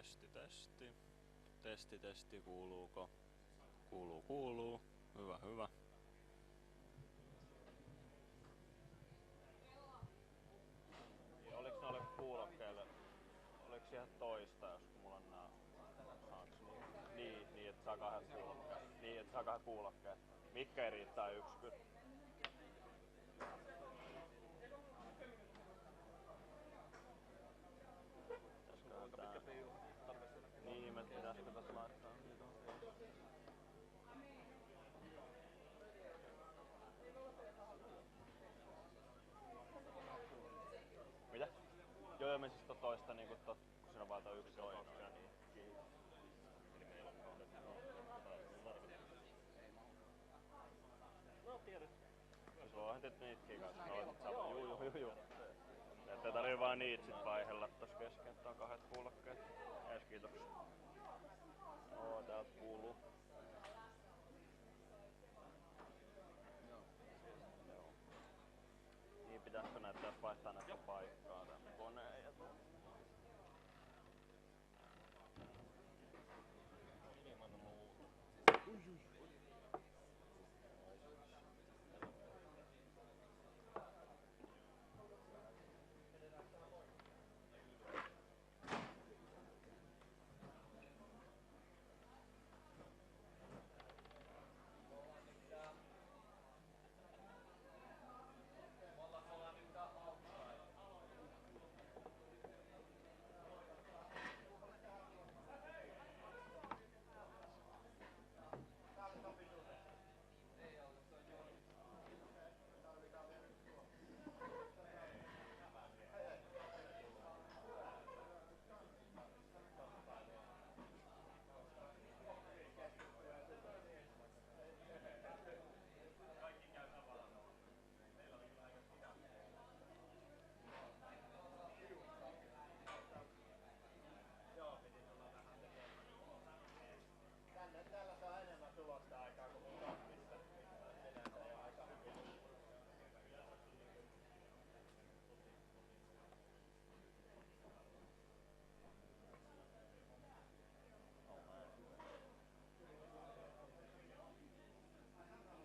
Testi, testi. Testi, testi, kuuluuko? Kuuluu, kuuluu. Hyvä, hyvä. Oliks noille kuulokkeille, oliks siihen toista, jos mulla on nää, niin, että saa kahdet kuulokkeet. Niin, että saa kahdet kuulokkeet. Mikkä ei riittää yksi kyllä. Niin, me pitäisikö tässä laittaa niitä. Mitä? Joo, me siis toista niinku kun siinä on vaan toi yksi optio, niin. No tiedät. Siis voihan nyt niitkin kanssa. Juu. Ettei tarvii vaan niitä sit vaihella tossa kesken, että on kahdet kuulokkeet. Ees kiitoksia. Oo, täältä kuuluu. Joo. Niin pitäisikö näyttää, jos vaihtaa näitä paikkaa tän koneen ja tän.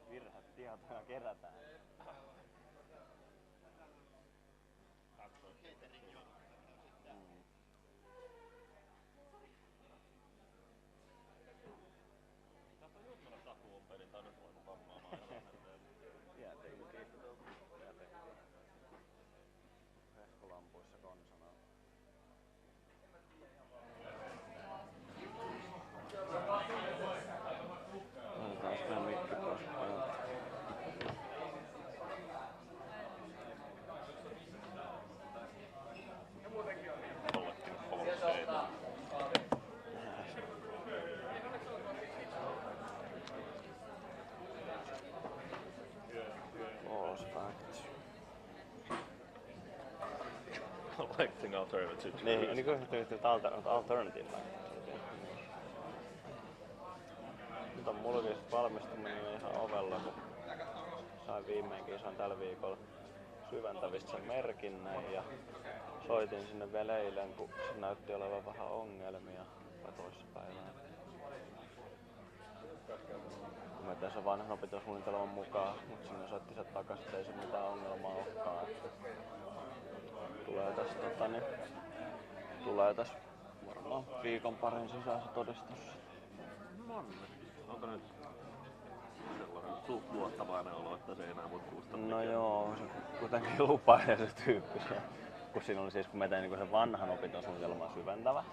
Virhetietoja kerätään. Tästä on just mennä takuun pelin, tai nyt voinut vammaamaan jäätenkiä. Hehkulampuissa konsana. Taas mennä mikki pois päältä. Collecting alternatives. Niin kuin alternative. Nyt on mullakin valmistuminen ihan ovella, kun sain viimeinkin tällä viikolla syventävistä sen merkinnän ja soitin sinne vielä eilen, kun se näytti olevan vähän ongelmia vai toissapäivänä. Mä tein sen vanhan opintosuunnitelman mukaan, mutta sinne soitti se takas, ettei se mitään ongelmaa olekaan. Tulee tässä varmaan viikon parin sisään se todistus. Onko nyt sellainen suht luottavainen olo, että se ei enää voi kuusta? No joo, se kuitenkin lupailee se tyyppi. Kun siinä oli siis, kun mä tein niinku sen vanhan opintosuunnitelman syventävä,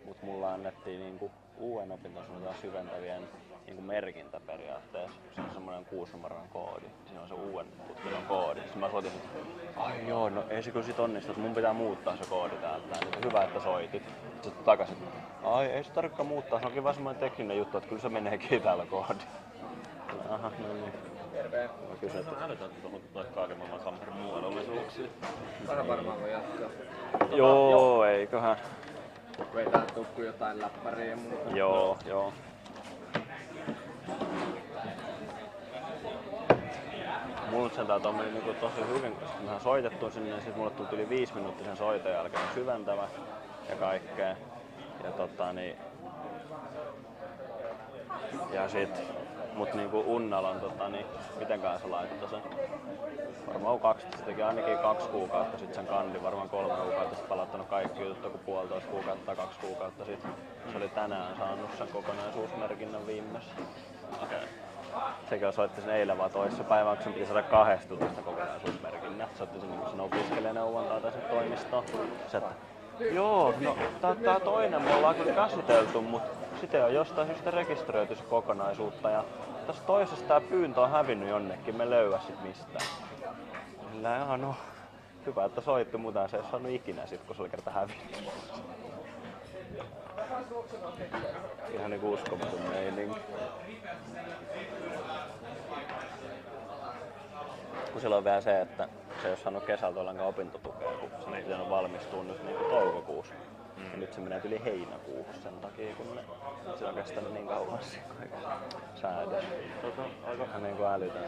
mut mulla annettiin niinku uuden opintosuunnitelman syventävien niinku merkintä periaatteessa. Se on semmoinen 6-numeroinen koodi. Siinä on se uuden tutkinnon koodi. Sitten mä soitin, ai joo, no ei se kyllä sit onnistu, että mun pitää muuttaa se koodi täältä. Hyvä, että soitit. Sitten takaisin, ai ei se tarvitsekaan muuttaa, se onkin vaan semmoinen tekninen juttu, että kyllä se meneekin täällä koodi. Aha, no niin. Terve. Mä kysyn, että älytään tuohon kaiken maailman kamperin muodollisuuksia. Aina varmaan voi jatkaa. Joo, eiköhän. Vetää tukku jotain läppäriä ja muuta. Joo. Mulla sentään meni niinku tosi hyvin, koska mehän soitettu sinne ja sit mulle tuli yli 5 minuuttisen soiton jälkeen syventävä ja kaikkea. Ja sit, mut niinku Unnalon mitenkään se laittoi sen. Varmaan 12, teki ainakin 2 kuukautta sit sen kandi, varmaan 3 kuukautta sit palauttanut kaikki jutut, kun 1,5 kuukautta tai 2 kuukautta sit. Se oli tänään saanut sen kokonaisuusmerkinnän viimeis. Okei. Sekin soitti sen eilen vaan toissapäivänä, kun sen piti saada 2 tutusta kokonaisuusmerkinnät. Soitti sen sen opiskelijaneuvontaa tai sen toimistoon. Se, että joo, no tää toinen me ollaan kyllä käsitelty, mut sitä ei oo jostain syystä rekisteröity se kokonaisuutta. Ja tässä toisessa tää pyyntö on hävinnyt jonnekin, me löyä sit mistään. Sillä no, hyvä, että soitti, mutta se ei saanut ikinä sit, kun se oli kerta hävinnyt. Ihan niinku uskomaton meininki. Kun sillä on vielä se, että se ei oo saanut kesältä ollenkaan opintotukea, kun se ei pitänyt valmistua nyt niinku toukokuussa. Ja nyt se menee yli heinäkuussa sen takia, kun se on kestänyt niin kauan se kaikki säädös. Aika niinku älytön.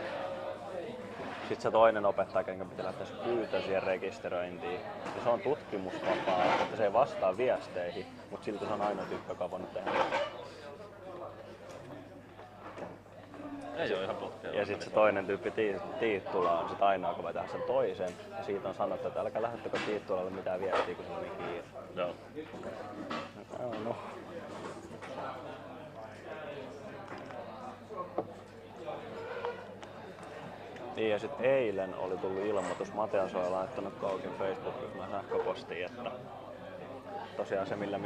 Sitten se toinen opettaja, kenkä pitää lähteä pyytää siihen rekisteröintiin. Ja se on tutkimusvapaa, että se ei vastaa viesteihin, mutta silti se on aina tyyppi, joka on voinut tehdä. Ei oo ihan putkea. Ja sitten se toinen tyyppi Tiittula on sit ainoa, joka voi tehdä sen toisen. Ja siitä on sanottu, että älkää lähettäkö Tiittulalle mitään viestiä, kun se on niin kiire. Joo. No. Niin ja sitten eilen oli tullut ilmoitus, Mateas oli laittanut Koukin Facebook-ryhmään sähköpostiin, että tosiaan se millä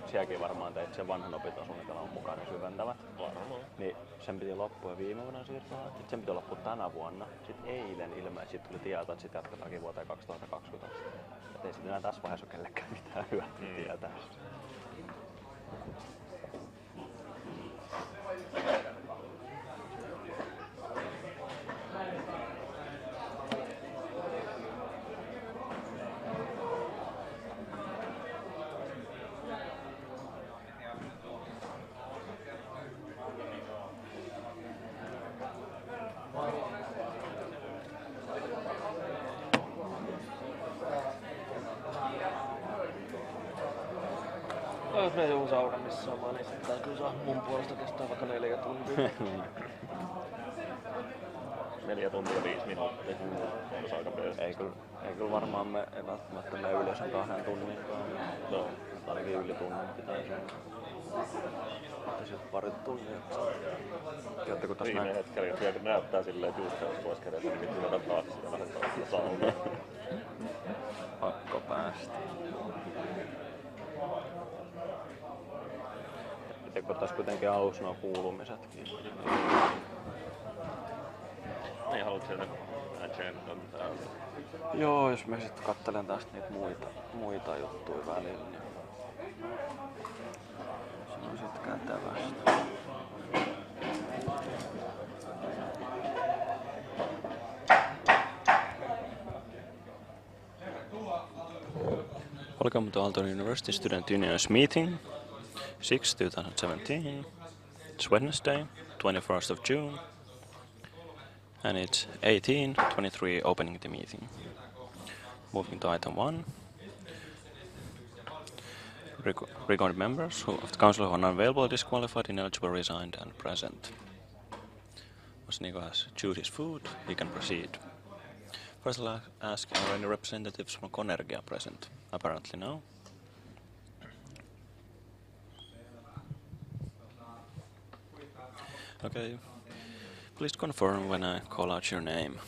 sielläkin varmaan teit sen vanhan opintosuunnitelman mukaan ne syventävät. Varmaan. Niin sen piti loppua viime vuonna siirtoa, sitten sen piti loppua tänä vuonna. Sitten eilen ilmeisesti tuli tieto, että sit jatketaankin vuoteen 2020. Et ei sit enää tässä vaiheessa ole kellekään mitään hyötyä tietää. Jos me joku sauna missä samaan, niin sitten täytyy saa mun puolesta kestää vaikka 4 tuntia. 4 tuntia ja 5 minuuttia. Olisi aika perästi. Ei kyllä varmaan me ei välttämättä mene yli sen 2 tunninkaan. No. Ainakin yli tunnin pitäisi olla. Pitäisi olla pari tunnia. Tiedättekö tässä Viime näin? hetkellä, jos vielä näyttää silleen, että just jos vois kerätä, niin hylätä taakse ja lähdetään saunaan. Pakko päästä. Pitääkö tässä kuitenkin alussa nuo kuulumisetkin? Niin, haluatko sieltä agendan täältä? Joo, jos mä sit kattelen tästä niitä muita juttuja välillä, niin se on sit kätevästi. Welcome to Aalto University Student Union's meeting, 6/2017. It's Wednesday, 21st of June, and it's 18:23 opening the meeting. Moving to item 1. Recorded members of the council who are unavailable, disqualified, ineligible, resigned, and present. Once Nico has chewed his food, he can proceed. First, I'll ask, are any representatives from Conergia present? Apparently no. Okay. Please confirm when I call out your name.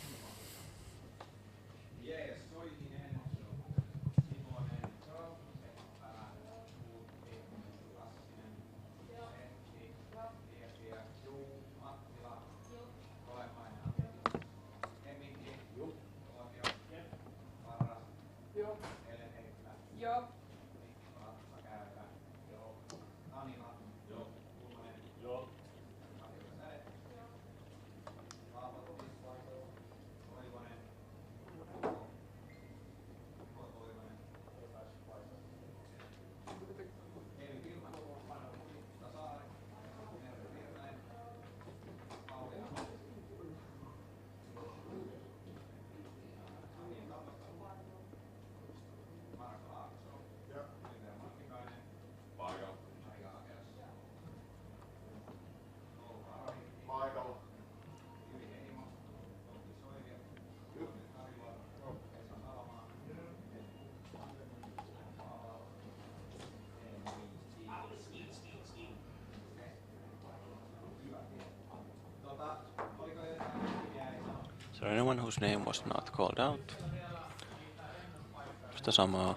there anyone whose name was not called out? Sitä samaa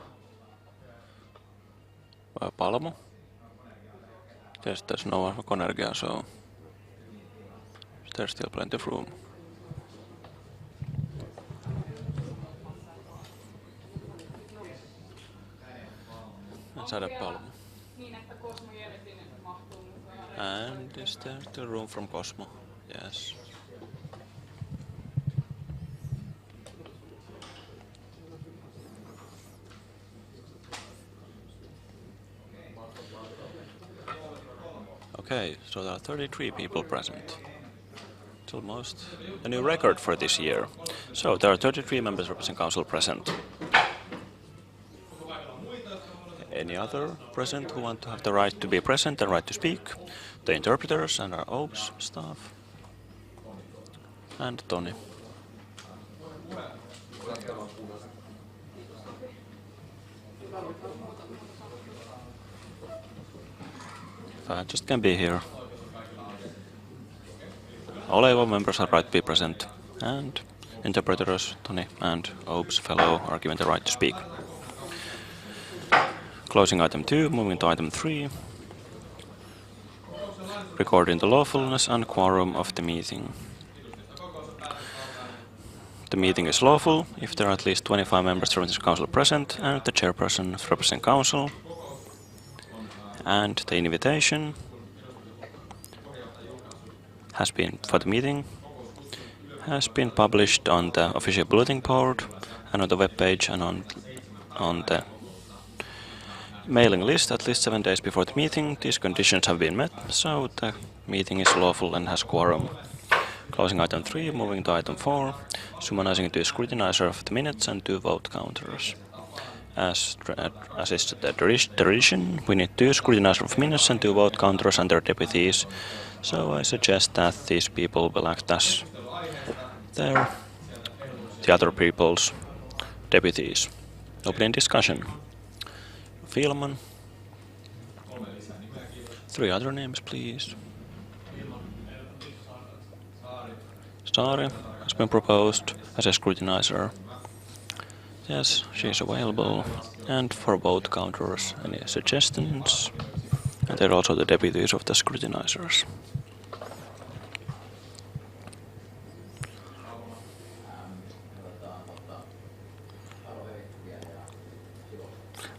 Palmo. Yes, there's no Konergia, so there's still plenty of room. Sadepalmo. And is there still room from Cosmo? Yes. Okay, so there are 33 people present. It's almost a new record for this year. So there are 33 members representing council present. Any other present who want to have the right to be present and right to speak? The interpreters and our OBS staff. And Toni. I just can be here. All AYYE members are right to be present, and interpreters, Toni and OBS fellow are given the right to speak. Closing item 2, moving to item 3. Recording the lawfulness and quorum of the meeting. The meeting is lawful if there are at least 25 members representing council present and the chairperson representing council. And the invitation has been for the meeting has been published on the official bulletin board and on the web page and on the mailing list at least 7 days before the meeting. These conditions have been met, so the meeting is lawful and has quorum. Closing item 3, moving to item 4, summonizing 2 scrutinizer of the minutes and 2 vote counters. As is the tradition, we need 2 scrutinizers of minutes and 2 vote counters and their deputies, so I suggest that these people will act as the other people's deputies. Opening discussion. Filman. 3 other names, please. Saari has been proposed as a scrutinizer. Yes, she is available. And for vote counters, any suggestions? And they're also the deputies of the scrutinizers.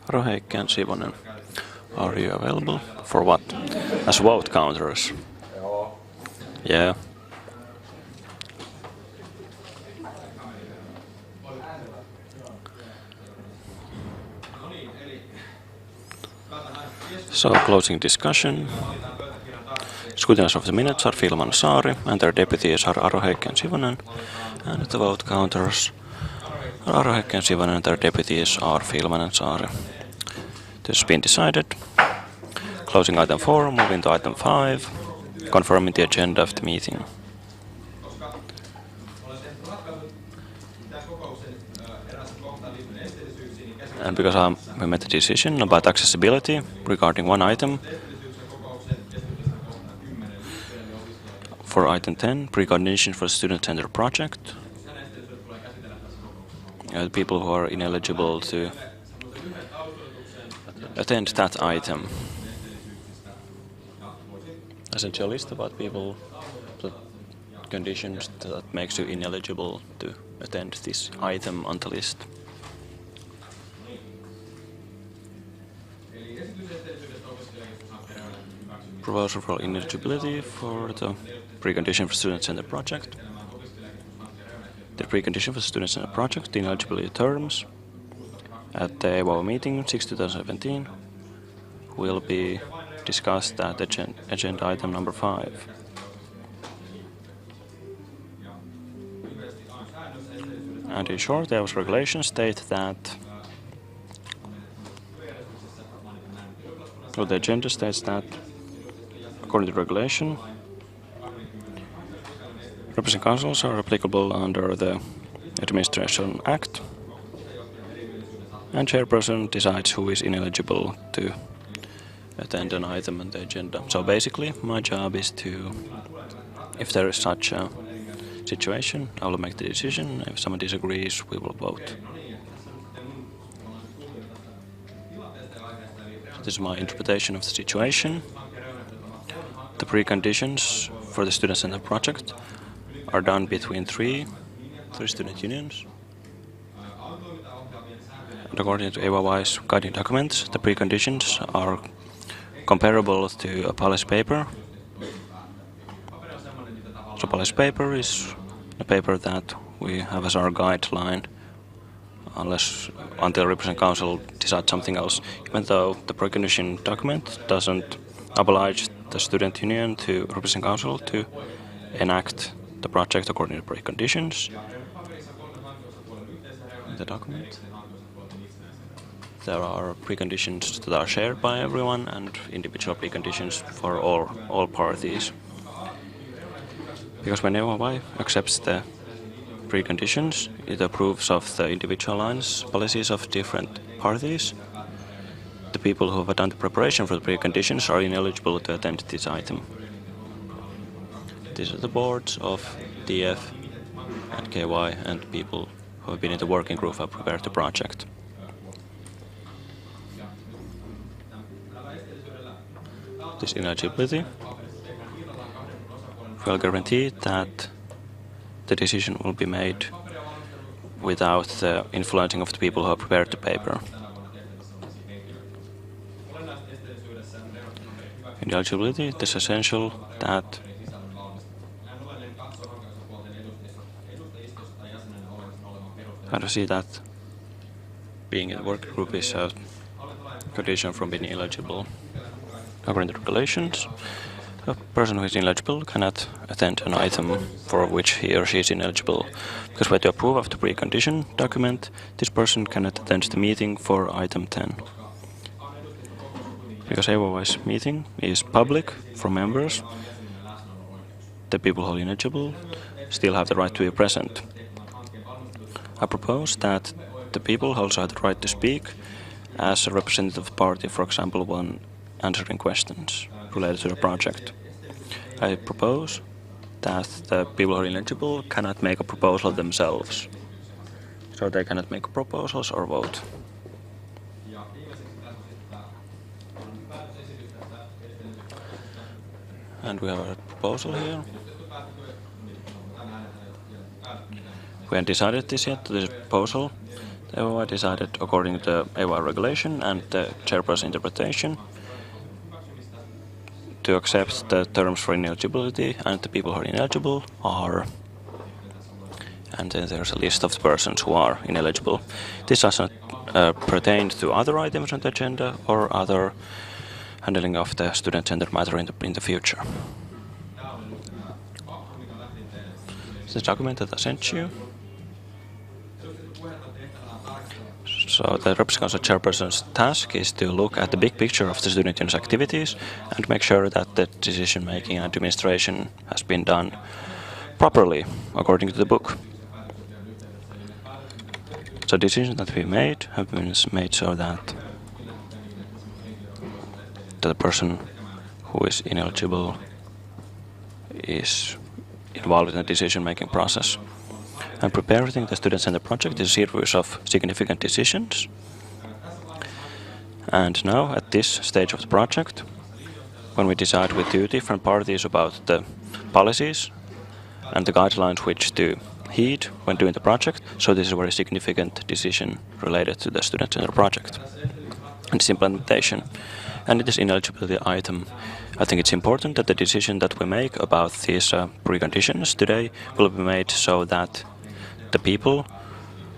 Roheikki and Sivonen, are you available? For what? As vote counters? Yeah. So, closing discussion. Scrutinizers of the minutes are Filman Saari, and their deputies are Roheikki and Sivonen, and the vote counters are Roheikki and Sivonen, and their deputies are Filman and Saari. This has been decided. Closing item 4, moving to item 5, confirming the agenda of the meeting. And because we made a decision about accessibility regarding one item, for item 10, preconditions for student center project, people who are ineligible to attend that item. I sent you a list about people, the conditions that makes you ineligible to attend this item on the list. Proposal for ineligibility for the precondition for student center project. The precondition for student center project, the ineligibility terms, at the AYYE meeting 6/2017 will be discussed at agenda item number 5. And in short, the regulations state that the agenda states that according to regulation, representing councils are applicable under the Administration Act, and chairperson decides who is ineligible to attend an item on the agenda. So basically, my job is to, if there is such a situation. I will make the decision. If someone disagrees, we will vote. This is my interpretation of the situation. The preconditions for the student-centered project are done between three student unions. And according to AYYE's guiding documents, the preconditions are comparable to a policy paper. So policy paper is a paper that we have as our guideline until representative council decides something else, even though the precondition document doesn't oblige the student union to representative council to enact the project according to preconditions. In the document, there are preconditions that are shared by everyone and individual preconditions for all parties. Because when AYYE accepts the preconditions, it approves of the individualized policies of different parties. The people who have done the preparation for the preconditions are ineligible to attend this item. These are the boards of DF and KY and people who have been in the working group have prepared the project. This ineligibility will guarantee that the decision will be made without the influencing of the people who have prepared the paper. In eligibility, it is essential that I see that being in the working group is a condition from being eligible. According to regulations, a person who is ineligible cannot attend an item for which he or she is ineligible, because by the approval of the precondition document, this person cannot attend the meeting for item 10. Because AYYE's meeting is public for members, the people who are ineligible still have the right to be present. I propose that the people also have the right to speak as a representative party, for example, when answering questions related to the project. I propose that the people who are ineligible cannot make a proposal themselves, so they cannot make proposals or vote. And we have a proposal here. We haven't decided this yet, this proposal. The AYYE decided according to the AYYE regulation and the chairperson interpretation to accept the terms for ineligibility, and the people who are ineligible are, and then there's a list of the persons who are ineligible. This does not pertain to other items on the agenda or other handling of the student-centered matter in the future. This document that I sent you. So the representative council chairperson's task is to look at the big picture of the student union's activities and make sure that the decision-making and administration has been done properly according to the book. So decisions that we made have been made so that the person who is ineligible is involved in the decision-making process. And preparing the student-centered project is a series of significant decisions. And now, at this stage of the project, when we decide with two different parties about the policies and the guidelines which to heed when doing the project, so this is a very significant decision related to the student-centered project and its implementation. And it is ineligibility item. I think it's important that the decision that we make about these preconditions today will be made so that the people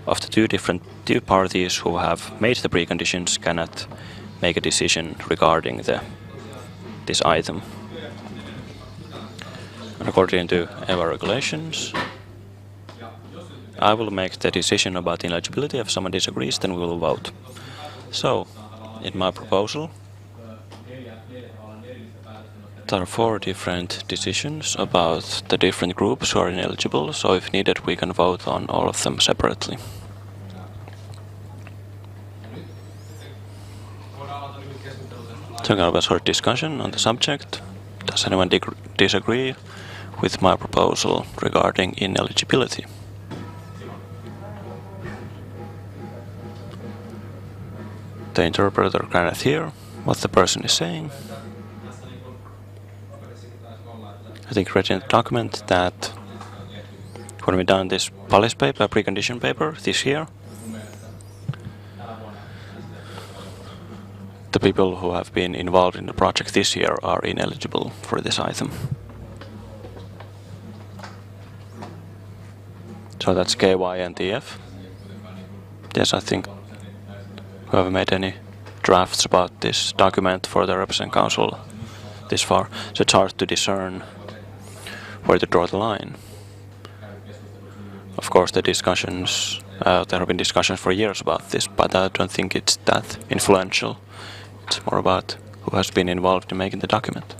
of the two parties who have made the preconditions cannot make a decision regarding this item. And according to our regulations, I will make the decision about ineligibility. If someone disagrees, then we will vote. So, in my proposal, there are 4 different decisions about the different groups who are ineligible, so if needed we can vote on all of them separately. So I'm going to have a short discussion on the subject. Does anyone disagree with my proposal regarding ineligibility. The interpreter cannot hear what the person is saying. I think read in the document that when we done this policy paper, precondition paper this year, the people who have been involved in the project this year are ineligible for this item. So that's KY and TF. Yes, I think we haven't made any drafts about this document for the representative council this far, so it's hard to discern where to draw the line. Of course, the discussions, there have been discussions for years about this, but I don't think it's that influential. It's more about who has been involved in making the document.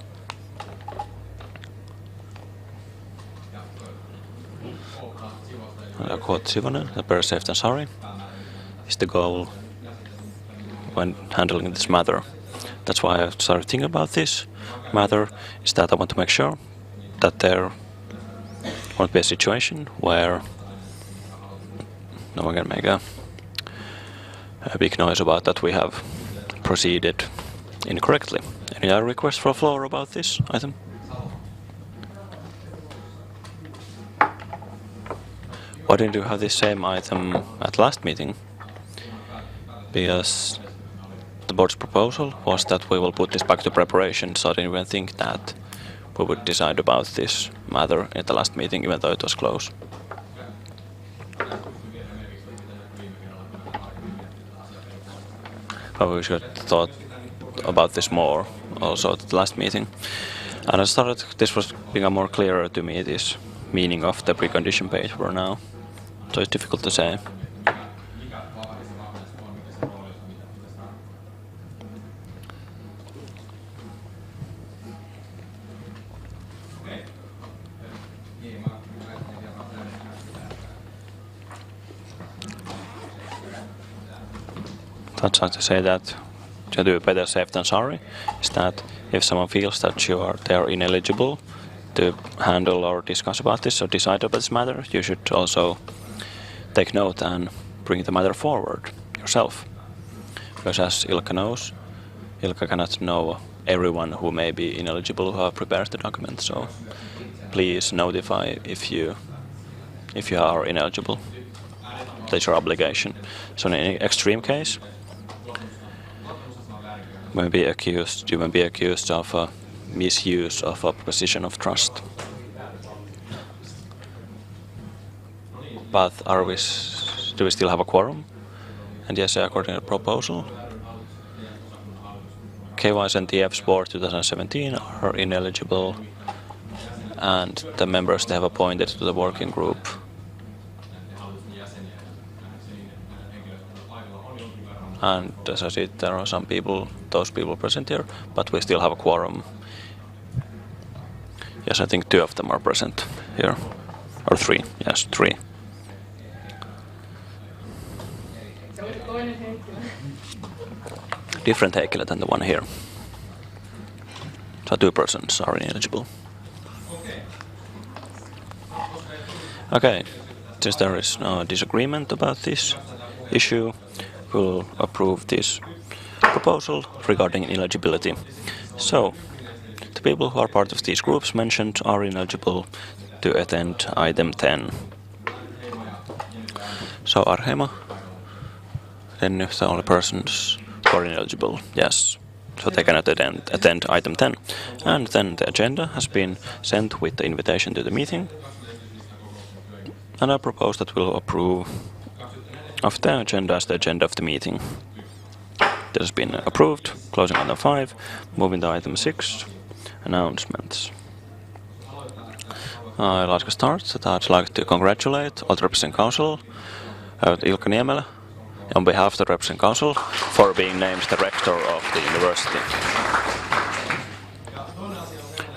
I quote Sivonen, the better safe than sorry is the goal when handling this matter. That's why I started thinking about this matter, is that I want to make sure that there won't be a situation where no one can make a big noise about that we have proceeded incorrectly. Any other requests for a floor about this item? Why didn't you have this same item at last meeting? Because the board's proposal was that we will put this back to preparation, so I didn't even think that we would decide about this matter at the last meeting, even though it was close. But we should have thought about this more also at the last meeting. And I started, this was becoming more clearer to me, this meaning of the precondition paper now. So it's difficult to say. That's how to say that to do better safe than sorry, is that if someone feels that they are ineligible to handle or discuss about this or decide about this matter, you should also take note and bring the matter forward yourself. Because as Ilkka knows, Ilkka cannot know everyone who may be ineligible who have prepared the document, so please notify if you are ineligible. That's your obligation. So in any extreme case, you may be accused of a misuse of a position of trust. But do we still have a quorum? And yes, according to the proposal, KY's and TF's board 2017 are ineligible, and the members they have appointed to the working group and as I said, there are some people, those people present here, but we still have a quorum. Yes, I think 2 of them are present here. Or 3, yes, 3. Different Heikkilä than the one here. So 2 persons are ineligible. Okay, since there is no disagreement about this issue, we'll approve this proposal regarding ineligibility. So, the people who are part of these groups mentioned are ineligible to attend item 10. So, Arhema, then the only persons who are ineligible, yes. So they cannot attend item 10. And then the agenda has been sent with the invitation to the meeting. And I propose that we'll approve of the agenda as the agenda of the meeting. This has been approved. Closing item 5, moving to item 6, announcements. I'd like to start that I'd like to congratulate all the representative council, Ilkka Niemelä, on behalf of the representative council, for being named the rector of the university.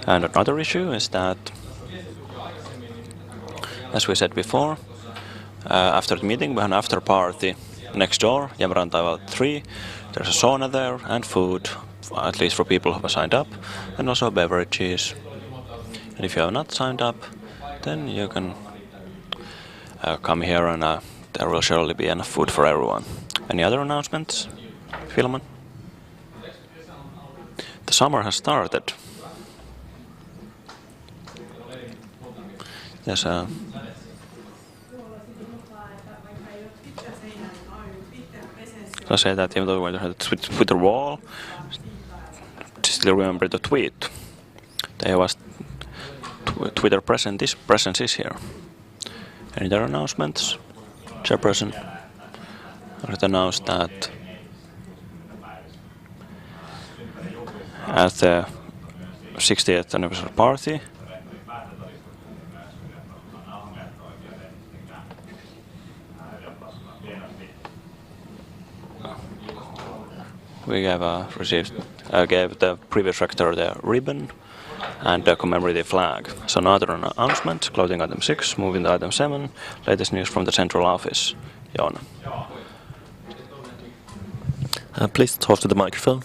And another issue is that, as we said before, after the meeting we have an after party next door, Jämärantaival 3. There's a sauna there and food, at least for people who have signed up, and also beverages. And if you have not signed up, then you can come here and there will surely be enough food for everyone. Any other announcements, Filman? The summer has started. Yes, I say that even though we had a Twitter wall, still remember the tweet. There was Twitter presence is here. Any other announcements? Chairperson, I would announce that at the 60th anniversary party, we gave the previous rector the ribbon and the commemorative flag. So another announcement, closing item 6, moving to item 7, latest news from the central office. Joona. Please talk to the microphone.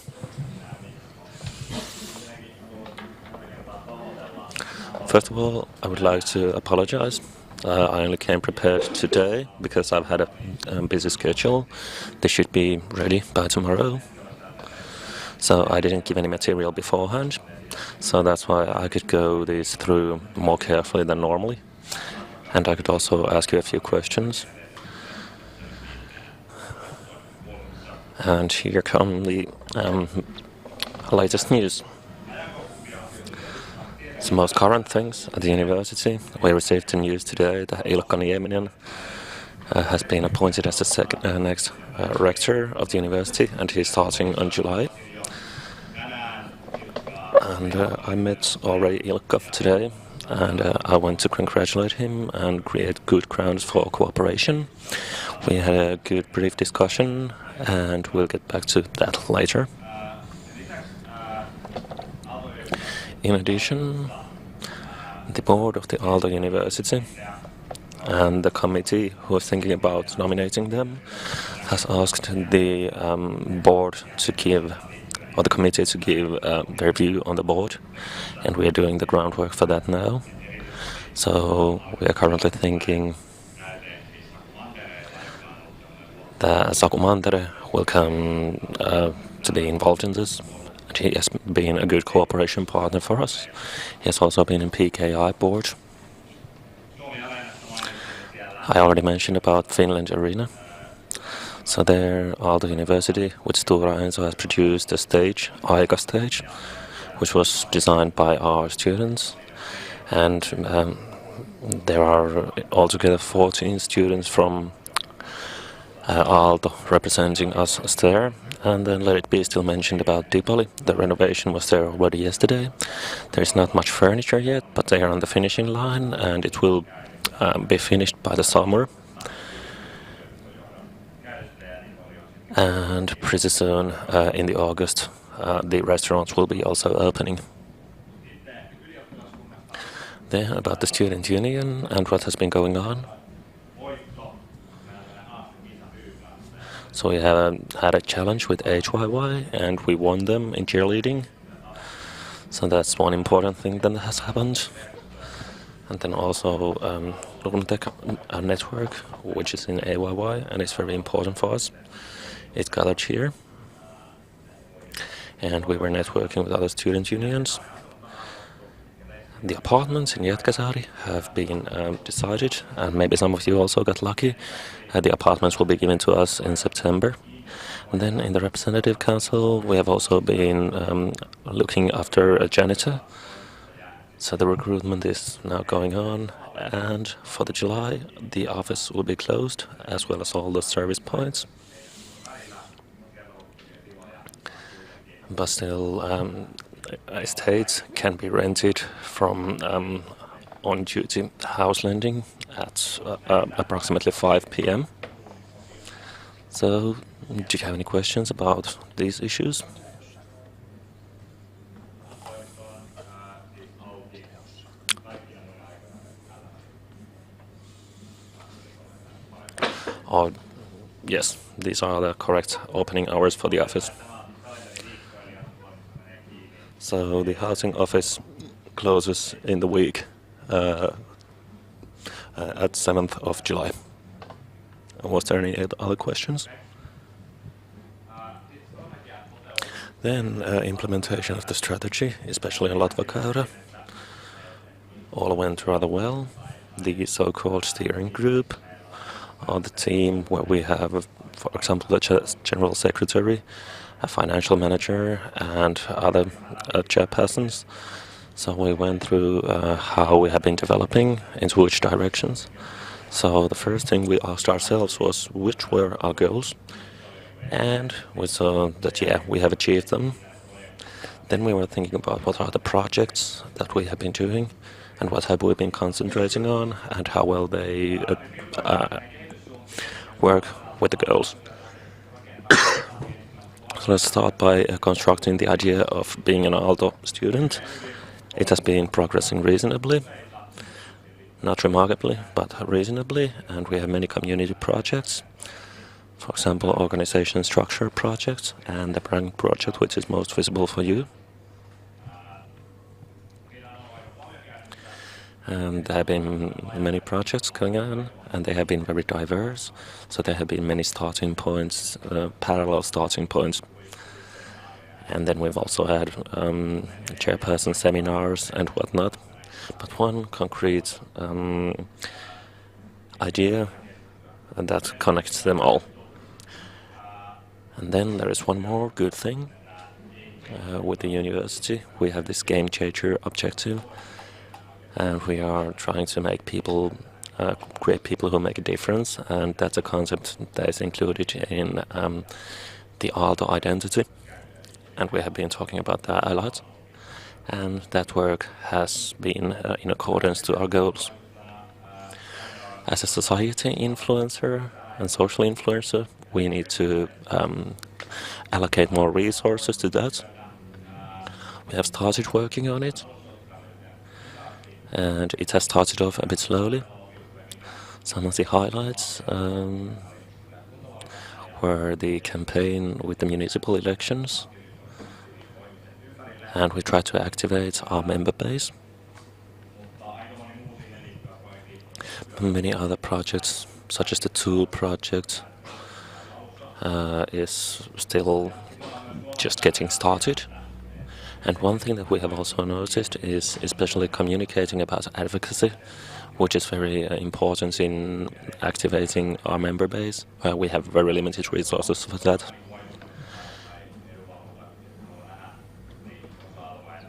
First of all, I would like to apologize. I only came prepared today because I've had a busy schedule. They should be ready by tomorrow. So I didn't give any material beforehand. So that's why I could go these through more carefully than normally. And I could also ask you a few questions. And here come the latest news. The most current things at the university. We received the news today that Ilkka Nieminen has been appointed as the next rector of the university, and he's starting in July. And I met already Ilkka today, and I went to congratulate him and create good grounds for cooperation. We had a good brief discussion, and we'll get back to that later. In addition, the board of the Aalto University and the committee who is thinking about nominating them has asked the board to give, or the committee to give their view on the board, and we are doing the groundwork for that now. So we are currently thinking that Saku Mantere will come to be involved in this. He has been a good cooperation partner for us. He has also been in PKI board. I already mentioned about Finland Arena. So there, Aalto University with Stora Enso has produced a stage, AYYYE stage, which was designed by our students. And there are altogether 14 students from Aalto representing us there. And then let it be still mentioned about Dipoli. The renovation was there already yesterday. There's not much furniture yet, but they are on the finishing line, and it will be finished by the summer. And pretty soon, in the August, the restaurants will be also opening. Then about the student union and what has been going on. So we have had a challenge with AYYE, and we won them in cheerleading. So that's one important thing that has happened. And then also Lugnatech network, which is in AYYE, and it's very important for us. It gathered here. And we were networking with other student unions. The apartments in Jätkäsaari have been decided, and maybe some of you also got lucky. The apartments will be given to us in September. And then in the representative council, we have also been looking after a janitor. So the recruitment is now going on, and for the July, the office will be closed, as well as all the service points. But still, estates can be rented from on-duty house lending at approximately 5 p.m. So, do you have any questions about these issues? Or, yes, these are the correct opening hours for the office. So the housing office closes in the week at 7th of July. Was there any other questions? Then implementation of the strategy, especially in Latvakaura, all went rather well. The so-called steering group, or the team where we have, for example, the general secretary, a financial manager, and other chairpersons. So we went through how we have been developing, into which directions. So the first thing we asked ourselves was which were our goals, and we saw that we have achieved them. Then we were thinking about what are the projects that we have been doing, and what have we been concentrating on, and how well they work with the goals. So let's start by constructing the idea of being an Aalto student. It has been progressing reasonably. Not remarkably, but reasonably, and we have many community projects. For example, organization structure projects and the brand project, which is most visible for you. And there have been many projects going on, and they have been very diverse. So there have been many starting points, parallel starting points. And then we've also had chairperson seminars and whatnot. But one concrete idea that connects them all. And then there is one more good thing with the university. We have this game changer objective, and we are trying to make people, create people who make a difference, and that's a concept that is included in the Aalto identity. And we have been talking about that a lot. And that work has been in accordance to our goals. As a society influencer and social influencer, we need to allocate more resources to that. We have started working on it, and it has started off a bit slowly. Some of the highlights were the campaign with the municipal elections, and we try to activate our member base. Many other projects, such as the tool project, is still just getting started. And one thing that we have also noticed is especially communicating about advocacy, which is very important in activating our member base. We have very limited resources for that.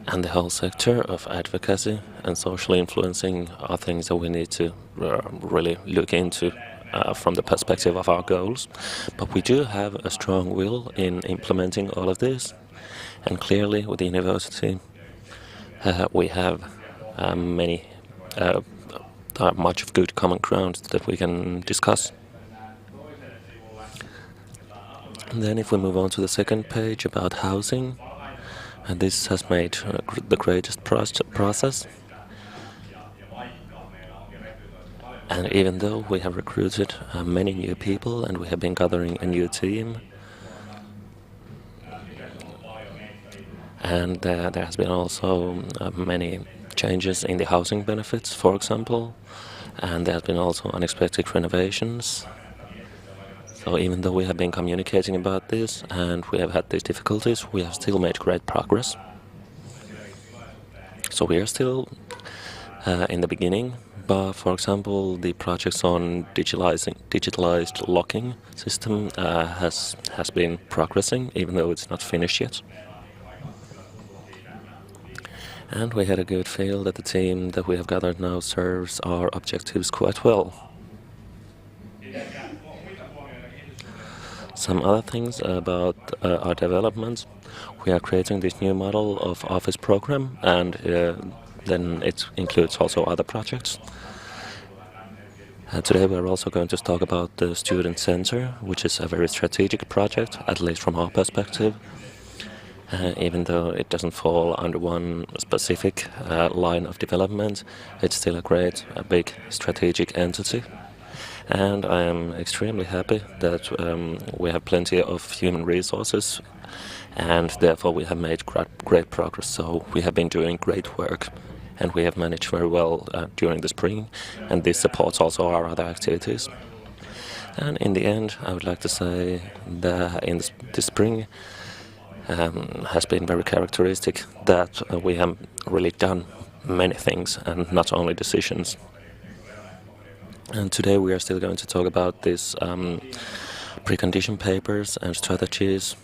And the whole sector of advocacy and social influencing are things that we need to really look into from the perspective of our goals. But we do have a strong will in implementing all of this. And clearly with the university we have much of good common ground that we can discuss. And then if we move on to the second page about housing, and this has made the greatest process. And even though we have recruited many new people and we have been gathering a new team, and there has been also many changes in the housing benefits, for example, and there have been also unexpected renovations. So even though we have been communicating about this and we have had these difficulties, we have still made great progress. So we are still in the beginning, but for example, the projects on digitalized locking system has been progressing, even though it's not finished yet. And we had a good feel that the team that we have gathered now serves our objectives quite well. Some other things about our development. We are creating this new model of office program, and then it includes also other projects. Today we are also going to talk about the student center, which is a very strategic project, at least from our perspective. Even though it doesn't fall under one specific line of development, it's still a big strategic entity. And I am extremely happy that we have plenty of human resources, and therefore we have made great progress. So we have been doing great work and we have managed very well during the spring, and this supports also our other activities. And in the end, I would like to say that in this spring has been very characteristic that we have really done many things and not only decisions. And today we are still going to talk about these precondition papers and strategies,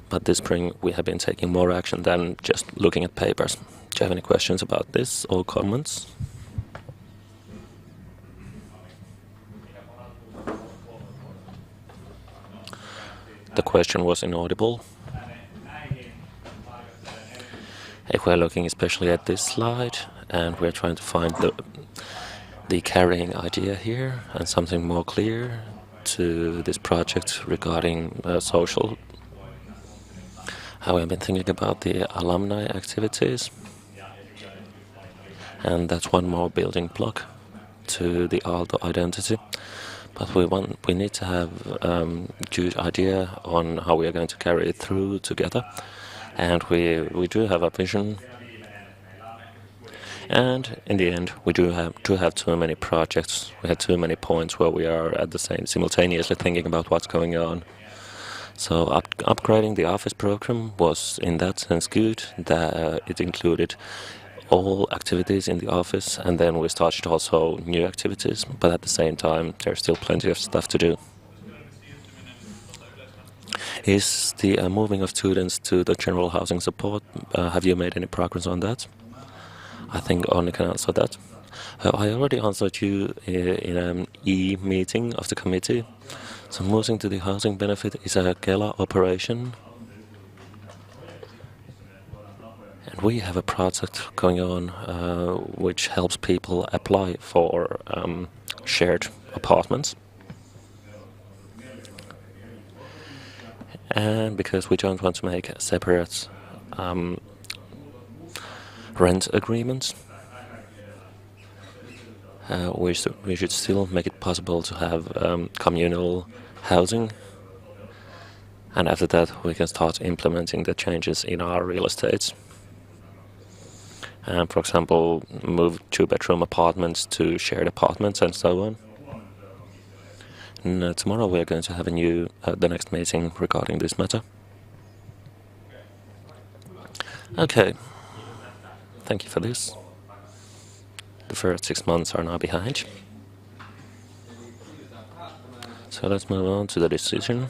but this spring we have been taking more action than just looking at papers. Do you have any questions about this or comments? The question was inaudible. If we're looking especially at this slide and we're trying to find the carrying idea here and something more clear to this project regarding social, how I've been thinking about the alumni activities, and that's one more building block to the Aalto identity. But we need to have a good idea on how we are going to carry it through together. And we do have a vision. And in the end, we do have too many projects. We have too many points where we are at the same simultaneously thinking about what's going on. So upgrading the office program was in that sense good, that it included all activities in the office, and then we started also new activities, but at the same time there's still plenty of stuff to do. Is the moving of students to the general housing support, have you made any progress on that? I think Onni can answer that. I already answered you in an e-meeting of the committee. So moving to the housing benefit is a Kela operation. And we have a project going on which helps people apply for shared apartments. And because we don't want to make separate rent agreements, we should still make it possible to have communal housing. And after that, we can start implementing the changes in our real estates. For example, move 2-bedroom apartments to shared apartments and so on. And tomorrow we are going to have the next meeting regarding this matter. Okay, thank you for this. The first 6 months are now behind. So let's move on to the decision.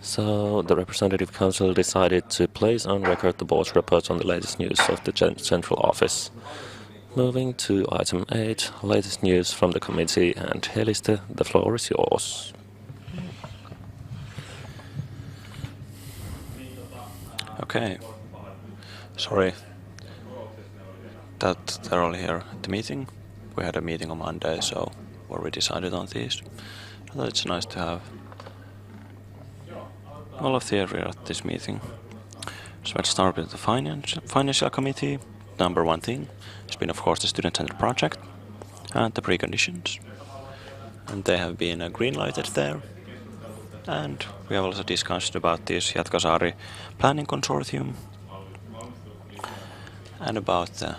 So the representative council decided to place on record the board's report on the latest news of the central office. Moving to item 8, latest news from the committee, and Heliste, the floor is yours. Okay. Sorry that they're all here at the meeting. We had a meeting on Monday, so where we decided on these. I thought it's nice to have all of the area at this meeting. So let's start with the financial committee. Number one thing has been, of course, the student-centered project and the preconditions. And they have been green-lighted there. And we have also discussed about this Jätkäsaari planning consortium and about the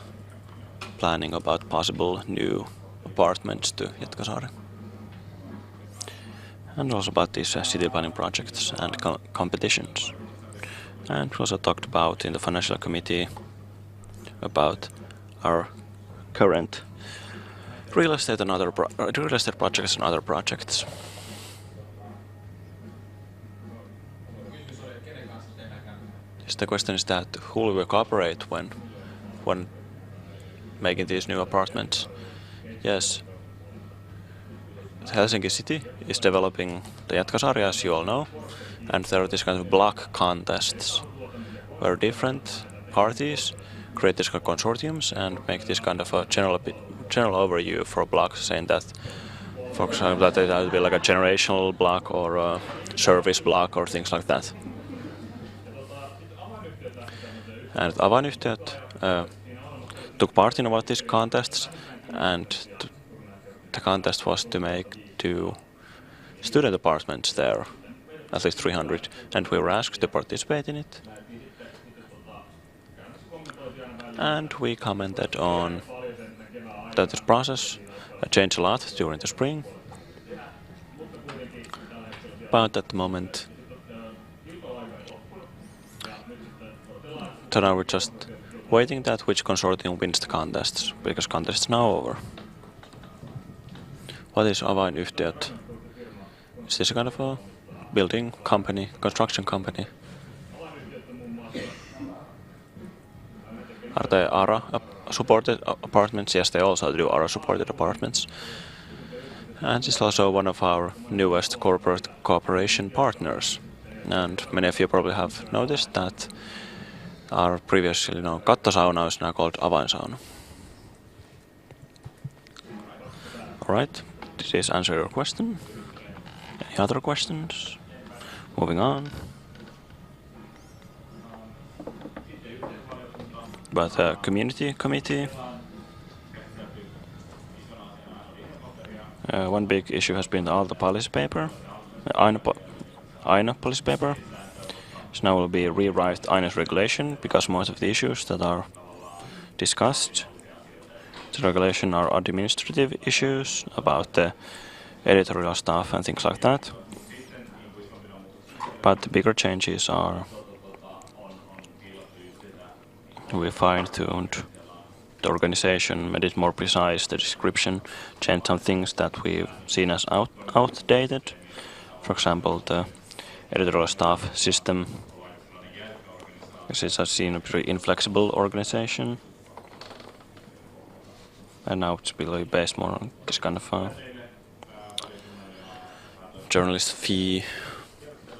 planning about possible new apartments to Jätkäsaari. And also about these city planning projects and competitions. And we also talked about in the financial committee about our current real estate projects and other projects. Yes, the question is that who will we cooperate when making these new apartments? Yes, Helsinki City is developing the Jätkäsaari, as you all know, and there are these kind of block contests where different parties create these kind of consortiums and make this kind of a general overview for blocks, saying that, for example, that it would be like a generational block or a service block or things like that. And Avainyhtiöt took part in about these contests, and the contest was to make 2 student apartments there, at least 300, and we were asked to participate in it. and we commented on that this process changed a lot during the spring, but at the moment so now we're just waiting that which consortium wins the contests, because contest is now over. What is AYYE? Is this a kind of a building company, construction company? Are they ARA supported apartments? Yes, they also do ARA supported apartments. And it's also one of our newest corporate cooperation partners. And many of you probably have noticed that our previous kattosauna is now called AYYE. Alright, did this answer your question? Any other questions? Moving on. But the community committee. One big issue has been the Aalto policy paper, AYYE policy paper. So now will be rewrite AYYE's regulation, because most of the issues that are discussed the regulation are administrative issues about the editorial stuff and things like that. But the bigger changes are we fine-tuned the organization, made it more precise, the description, changed some things that we've seen as outdated. For example, the editorial staff system. This is seen a pretty inflexible organization. And now it's really based more on this kind of journalist fee.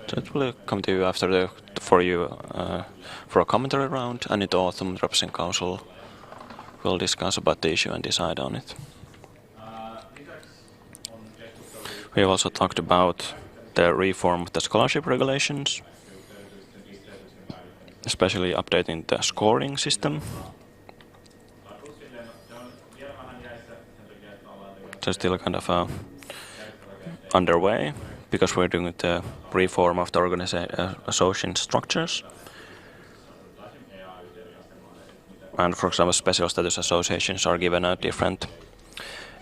So it will come to you after for a commentary round, and in the autumn the representing council will discuss about the issue and decide on it. We have also talked about the reform of the scholarship regulations, especially updating the scoring system. So still kind of underway, because we're doing the reform of the association structures. And for example, special status associations are given a different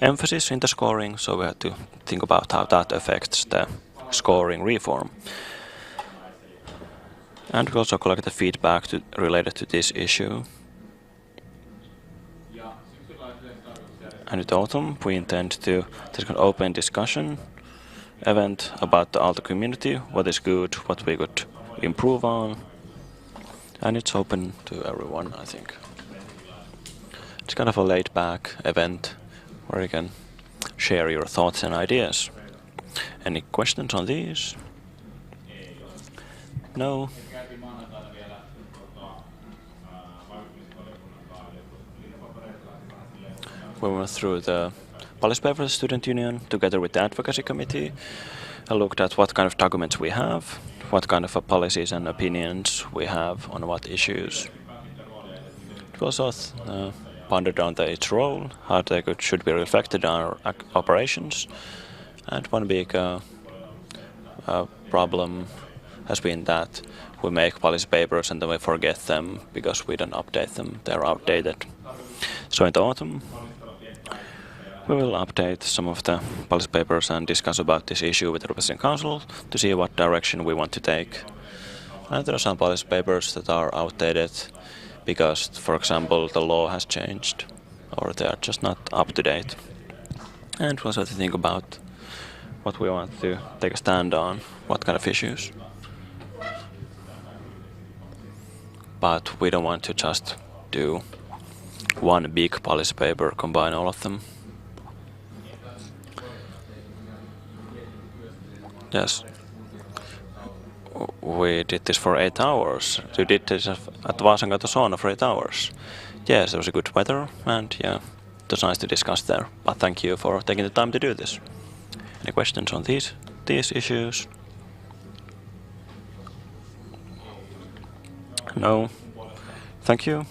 emphasis in the scoring, so we have to think about how that affects the scoring reform. And we also collected feedback related to this issue. And in the autumn, we intend to take an open discussion event about the Aalto community, what is good, what we could improve on. And it's open to everyone, I think. It's kind of a laid-back event where you can share your thoughts and ideas. Any questions on these? No? We went through the policy paper of the student union together with the advocacy committee. I looked at what kind of documents we have, what kind of policies and opinions we have on what issues. It was also pondered on its role, how they should be reflected in our operations. And one big problem has been that we make policy papers and then we forget them because we don't update them. They're outdated. So in the autumn, we will update some of the policy papers and discuss about this issue with the representing council to see what direction we want to take. And there are some policy papers that are outdated because, for example, the law has changed or they are just not up to date. And we also have to think about what we want to take a stand on, what kind of issues. But we don't want to just do one big policy paper, combine all of them. Yes. We did this for 8 hours. You did this at Vaasan sauna for 8 hours. Yes, there was a good weather, and yeah, it was nice to discuss there. But thank you for taking the time to do this. Any questions on these issues? No. Thank you.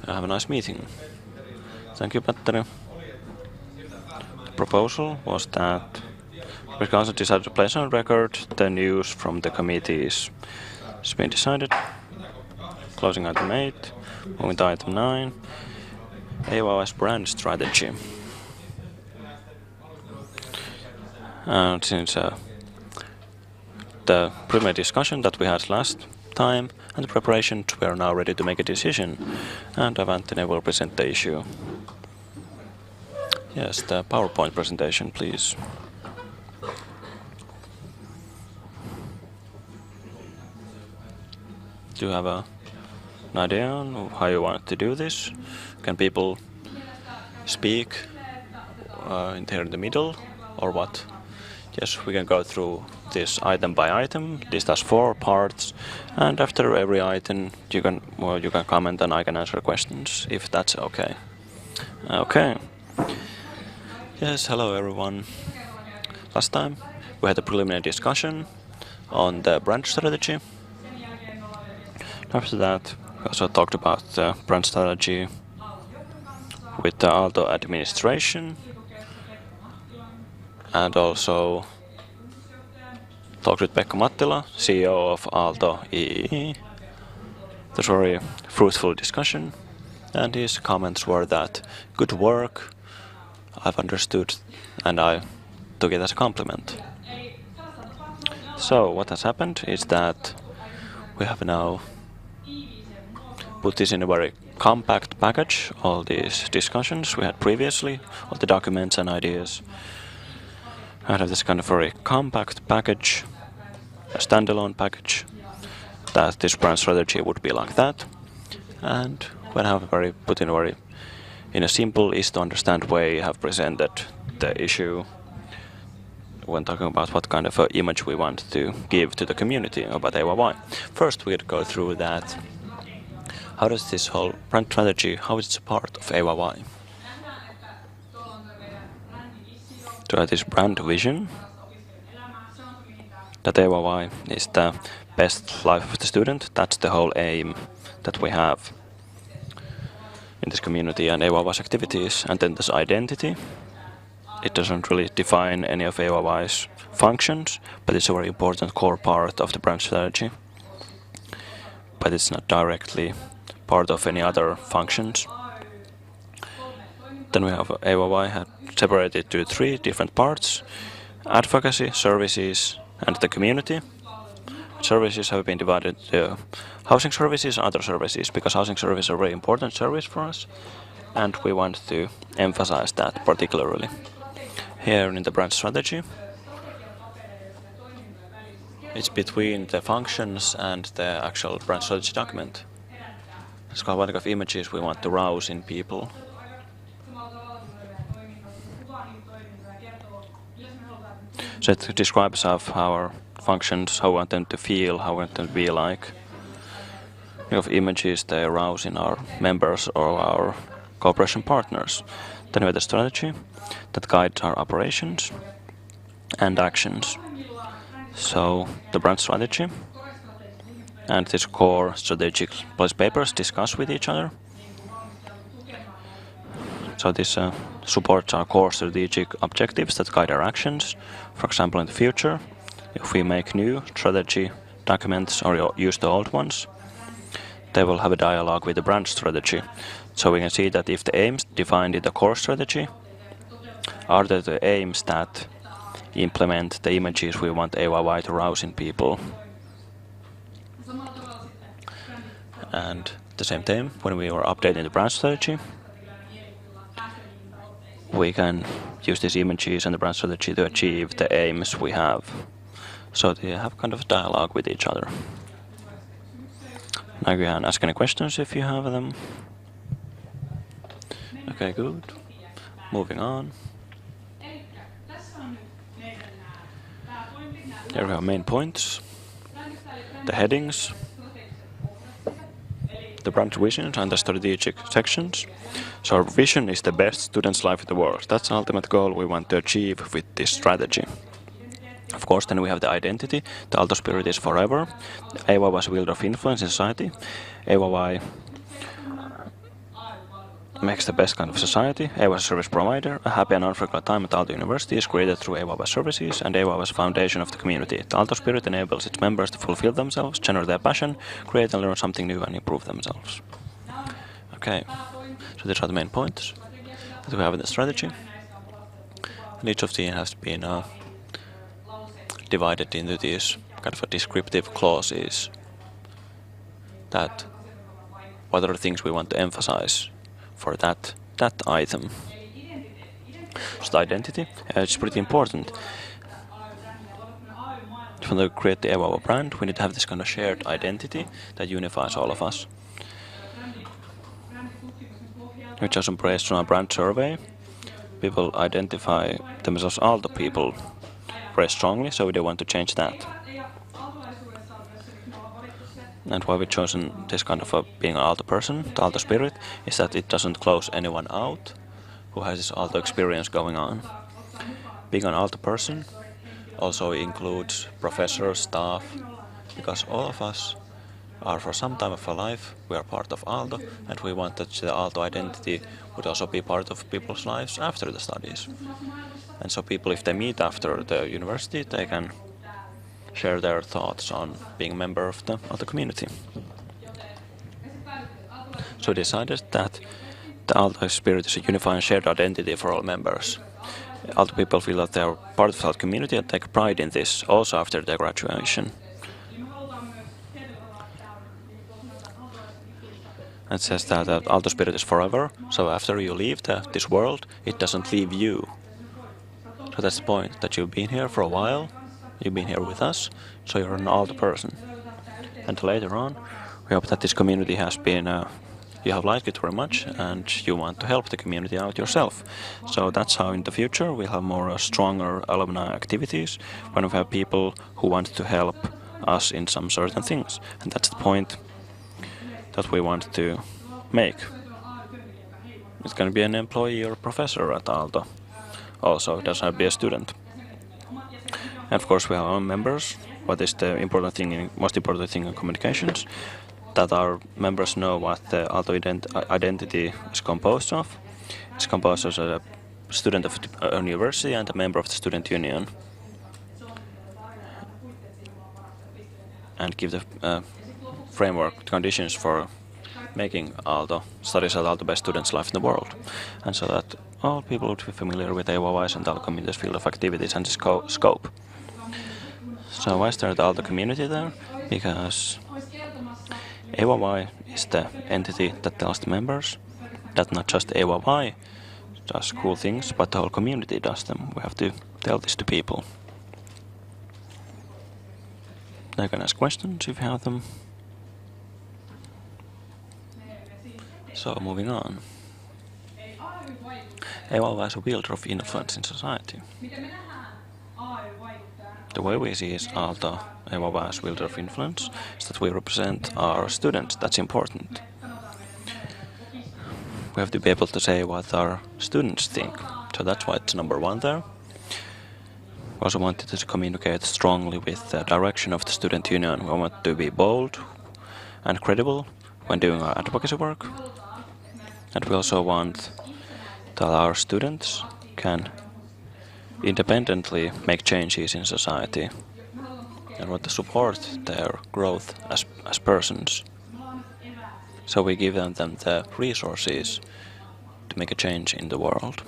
Have a nice meeting. Thank you, Petteri. The proposal was that the council decided to place on record the news from the committees. It's been decided. Closing item 8. Moving to item 9. AYYE's brand strategy. And since the preliminary discussion that we had last time and the preparation, we are now ready to make a decision. And Avantine will present the issue. Yes, the PowerPoint presentation, please. Do you have an idea on how you want to do this? Can people speak here in the middle, or what? Yes, we can go through this item by item. This has 4 parts, and after every item, you can comment and I can answer questions if that's okay. Okay. Yes, hello everyone. Last time we had a preliminary discussion on the brand strategy. After that, we also talked about the brand strategy with the Aalto administration, and also talked with Pekka Mattila, CEO of Aalto AYYYE. It was a very fruitful discussion, and his comments were that good work, I've understood, and I took it as a compliment. So what has happened is that we have now put this in a very compact package, all these discussions we had previously, all the documents and ideas. I have this kind of very compact package, a standalone package, that this brand strategy would be like that. And when I have put in a simple, easy to understand way, I have presented the issue when talking about what kind of image we want to give to the community about AYYYE. First, we'd go through that. How does this whole brand strategy, how is it a part of AYYYE? To have this brand vision, that AYYYE is the best life of the student, that's the whole aim that we have in this community and AYYYE's activities. And then there's identity. It doesn't really define any of AYYYE's functions, but it's a very important core part of the brand strategy. But it's not directly part of any other functions. Then we have AYYYE had separated to 3 different parts: advocacy, services, and the community. Services have been divided to housing services and other services, because housing services are a very important service for us, and we want to emphasize that particularly. Here in the brand strategy, it's between the functions and the actual brand strategy document. It's got one kind of images we want to rouse in people. So it describes our functions, how we want them to feel, how we want them to be like. Of images they arouse in our members or our cooperation partners. Then we have the strategy that guides our operations and actions. So the brand strategy and this core strategic policy papers discuss with each other. So this supports our core strategic objectives that guide our actions. For example, in the future, if we make new strategy documents or use the old ones, they will have a dialogue with the brand strategy. So we can see that if the aims defined in the core strategy are the aims that implement the images we want AYYYE to rouse in people. And at the same time, when we are updating the brand strategy, we can use these images and the brand strategy to achieve the aims we have. So they have kind of dialogue with each other. Now you can ask any questions if you have them. Okay, good. Moving on. Here we have main points, the headings, the brand vision and the strategic sections. So our vision is the best student's life in the world. That's the ultimate goal we want to achieve with this strategy. Of course, then we have the identity. The Aalto spirit is forever. AYYYE's field of influence in society. AYYYE makes the best kind of society. AYYE is a service provider. A happy and unforgettable time at Aalto University is created through AYYE services, and AYYE is the foundation of the community. The Aalto spirit enables its members to fulfill themselves, generate their passion, create and learn something new, and improve themselves. Okay, so these are the main points that we have in the strategy. And each of these has been divided into these kind of descriptive clauses. That what are the things we want to emphasize for that item. So the identity, it's pretty important. If we want to create the AYYE brand, we need to have this kind of shared identity that unifies all of us. Which is based on a brand survey. People identify themselves as Aalto people very strongly, so they want to change that. And why we've chosen this kind of being an Aalto person, the Aalto spirit, is that it doesn't close anyone out who has this Aalto experience going on. Being an Aalto person also includes professors, staff, because all of us are for some time of our life, we are part of Aalto, and we want that the Aalto identity would also be part of people's lives after the studies. And so people, if they meet after the university, they can share their thoughts on being a member of the community. So we decided that the Aalto spirit is a unifying shared identity for all members. Aalto people feel that they are part of the Aalto community and take pride in this also after their graduation. And it says that the Aalto spirit is forever, so after you leave this world, it doesn't leave you. So that's the point, that you've been here for a while, you've been here with us, so you're an Aalto person. And later on, we hope that this community has been, you have liked it very much, and you want to help the community out yourself. So that's how in the future we'll have more stronger alumni activities, when we have people who want to help us in some certain things. And that's the point that we want to make. It's going to be an employee or a professor at Aalto. Also, it doesn't have to be a student. And of course we have our members. What is the most important thing in communications? That our members know what the Aalto identity is composed of. It's composed as a student of a university and a member of the student union. And give the framework, conditions for making Aalto studies at Aalto best students' life in the world. And so that all people would be familiar with AYYE's and Aalto community's field of activities and scope. So why is there the Aalto community there? Because AYYE is the entity that tells the members that not just AYYE does cool things, but the whole community does them. We have to tell this to people. They can ask questions if you have them. So moving on. AYYE is a wielder of influence in society. The way we see is Aalto AYYE as wielder of influence is that we represent our students. That's important. We have to be able to say what our students think. So that's why it's number one there. We also wanted to communicate strongly with the direction of the student union. We want to be bold and credible when doing our advocacy work. And we also want that our students can independently make changes in society and want to support their growth as persons. So we give them the resources to make a change in the world.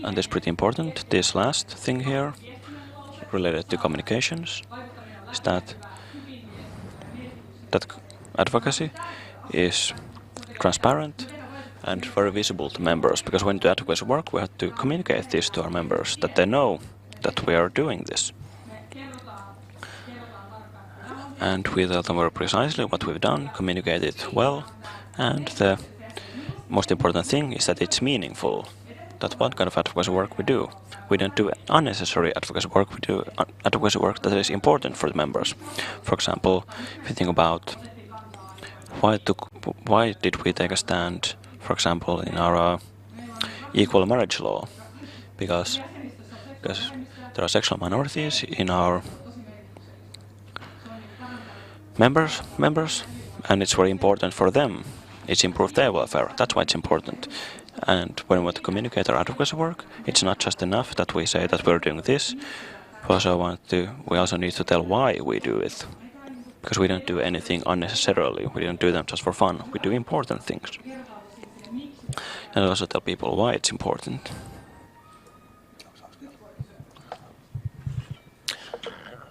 And this is pretty important. This last thing here, related to communications, is that advocacy is transparent and very visible to members, because when we do advocacy work, we have to communicate this to our members, that they know that we are doing this. And we tell them very precisely what we've done, communicate it well, and the most important thing is that it's meaningful, that what kind of advocacy work we do. We don't do unnecessary advocacy work, we do advocacy work that is important for the members. For example, if you think about why did we take a stand, for example, in our equal marriage law? Because there are sexual minorities in our members, and it's very important for them. It's improved their welfare. That's why it's important. And when we want to communicate our advocacy work, it's not just enough that we say that we're doing this. We also need to tell why we do it. Because we don't do anything unnecessarily. We don't do them just for fun. We do important things. And also tell people why it's important.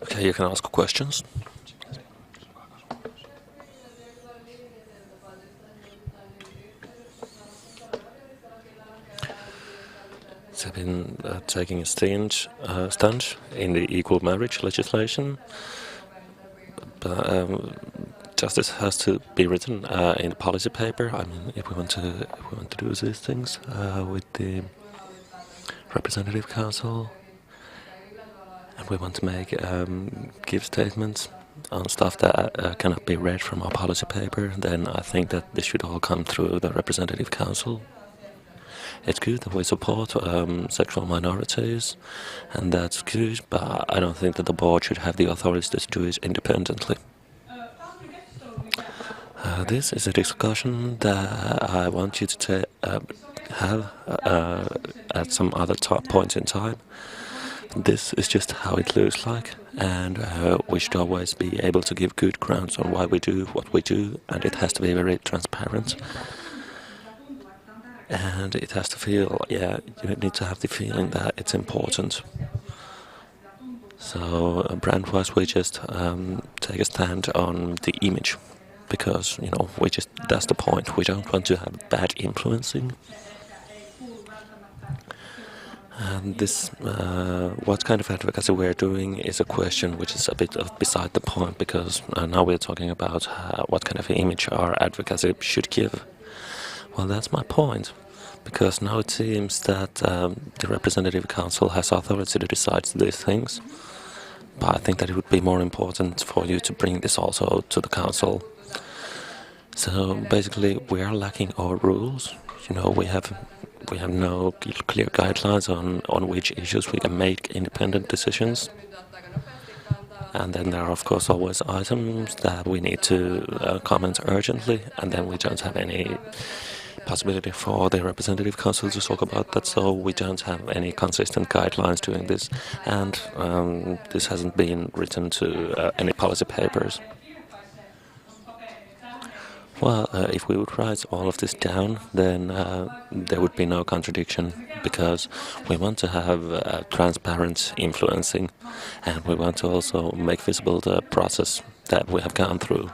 Okay, you can ask questions. They've been taking a stand in the equal marriage legislation. But justice has to be written in the policy paper. I mean, if we want to do these things with the representative council, and we want to give statements on stuff that cannot be read from our policy paper, then I think that this should all come through the representative council. It's good that we support sexual minorities, and that's good, but I don't think that the board should have the authority to do it independently. This is a discussion that I want you to have at some other point in time. This is just how it looks like, and we should always be able to give good grounds on why we do what we do, and it has to be very transparent. And it has to feel, you need to have the feeling that it's important. So brand-wise, we just take a stand on the image, because, that's the point. We don't want to have bad influencing. And this, what kind of advocacy we're doing is a question which is a bit beside the point, because now we're talking about what kind of image our advocacy should give. Well, that's my point, because now it seems that the representative council has authority to decide these things, but I think that it would be more important for you to bring this also to the council. So basically, we are lacking our rules. We have no clear guidelines on which issues we can make independent decisions. And then there are, of course, always items that we need to comment urgently, and then we don't have any possibility for the representative council to talk about that, so we don't have any consistent guidelines doing this, and this hasn't been written to any policy papers. Well, if we would write all of this down, then there would be no contradiction, because we want to have transparent influencing, and we want to also make visible the process that we have gone through.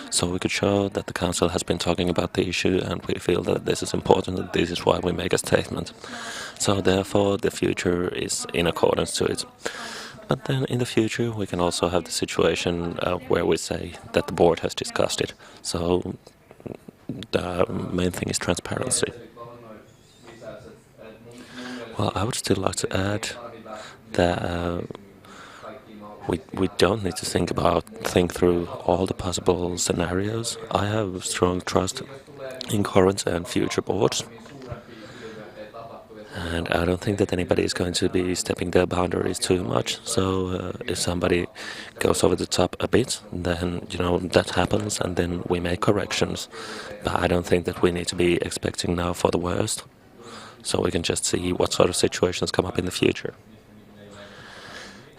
So we could show that the council has been talking about the issue, and we feel that this is important, and this is why we make a statement. So therefore, the future is in accordance to it. But then in the future, we can also have the situation where we say that the board has discussed it. So the main thing is transparency. Well, I would still like to add that we don't need to think through all the possible scenarios. I have strong trust in current and future boards. And I don't think that anybody is going to be stepping their boundaries too much. So if somebody goes over the top a bit, then, that happens, and then we make corrections. But I don't think that we need to be expecting now for the worst. So we can just see what sort of situations come up in the future.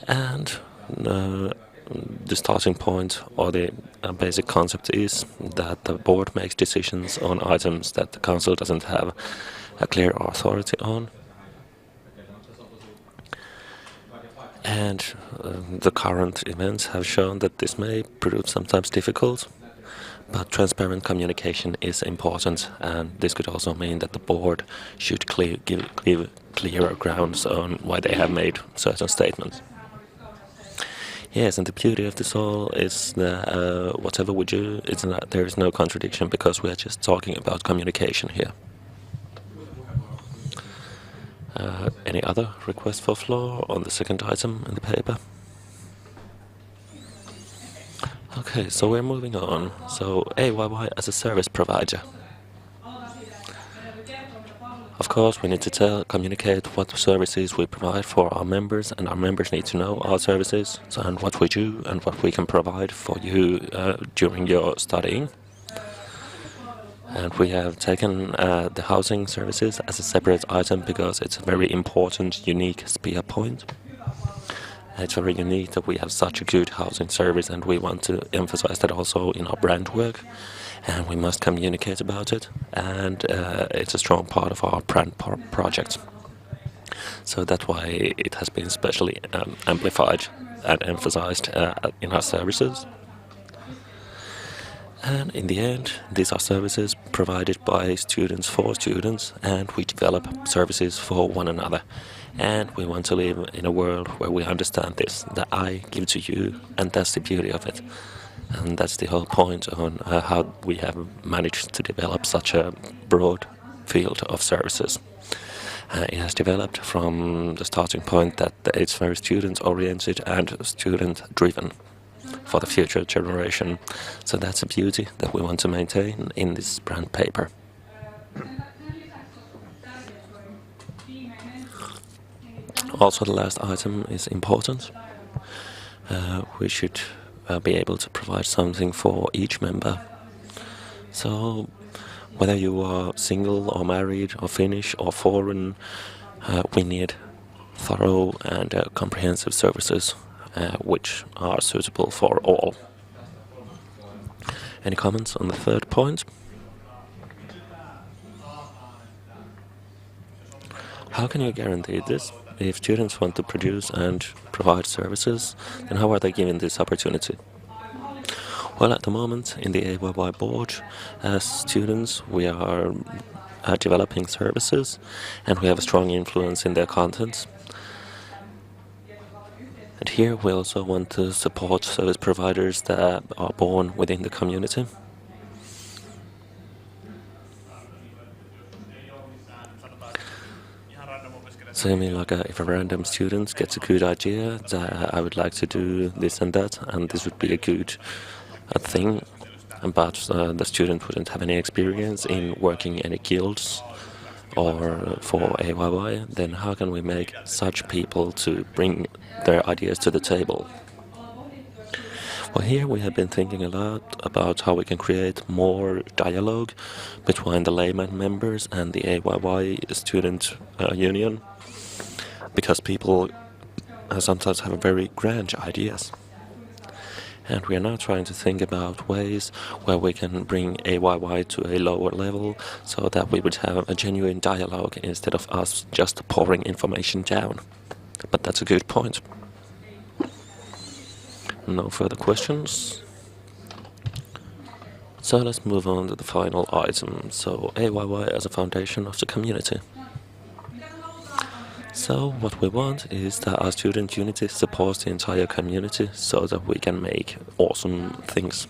And the starting point, or the basic concept, is that the board makes decisions on items that the council doesn't have a clear authority on. And the current events have shown that this may prove sometimes difficult, but transparent communication is important, and this could also mean that the board should give clearer grounds on why they have made certain statements. Yes, and the beauty of this all is that whatever we do, there is no contradiction, because we are just talking about communication here. Any other requests for floor on the second item in the paper? Okay, so we're moving on. So AYYE as a service provider. Of course, we need to communicate what services we provide for our members, and our members need to know our services and what we do and what we can provide for you during your studying. And we have taken the housing services as a separate item because it's a very important, unique spear point. It's very unique that we have such a good housing service, and we want to emphasize that also in our brand work, and we must communicate about it, and it's a strong part of our brand project. So that's why it has been specially amplified and emphasized in our services. And in the end, these are services provided by students for students, and we develop services for one another. And we want to live in a world where we understand this, that I give to you, and that's the beauty of it. And that's the whole point on how we have managed to develop such a broad field of services. It has developed from the starting point that it's very student-oriented and student-driven for the future generation. So that's a beauty that we want to maintain in this brand paper. Also, the last item is important. We should be able to provide something for each member. So, whether you are single or married or Finnish or foreign, we need thorough and comprehensive services which are suitable for all. Any comments on the third point? How can you guarantee this? If students want to produce and provide services, then how are they given this opportunity? Well, at the moment, in the AYYE board, as students, we are developing services, and we have a strong influence in their contents. And here we also want to support service providers that are born within the community. So I mean, like if a random student gets a good idea that I would like to do this and that, and this would be a good thing, but the student wouldn't have any experience in working in any guilds or for AYYE, then how can we make such people to bring their ideas to the table? Well, here we have been thinking a lot about how we can create more dialogue between the layman members and the AYYE student union, because people sometimes have very grand ideas. And we are now trying to think about ways where we can bring AYYE to a lower level so that we would have a genuine dialogue instead of us just pouring information down. But that's a good point. No further questions. So let's move on to the final item. So AYYE as a foundation of the community. So what we want is that our student unity supports the entire community so that we can make awesome things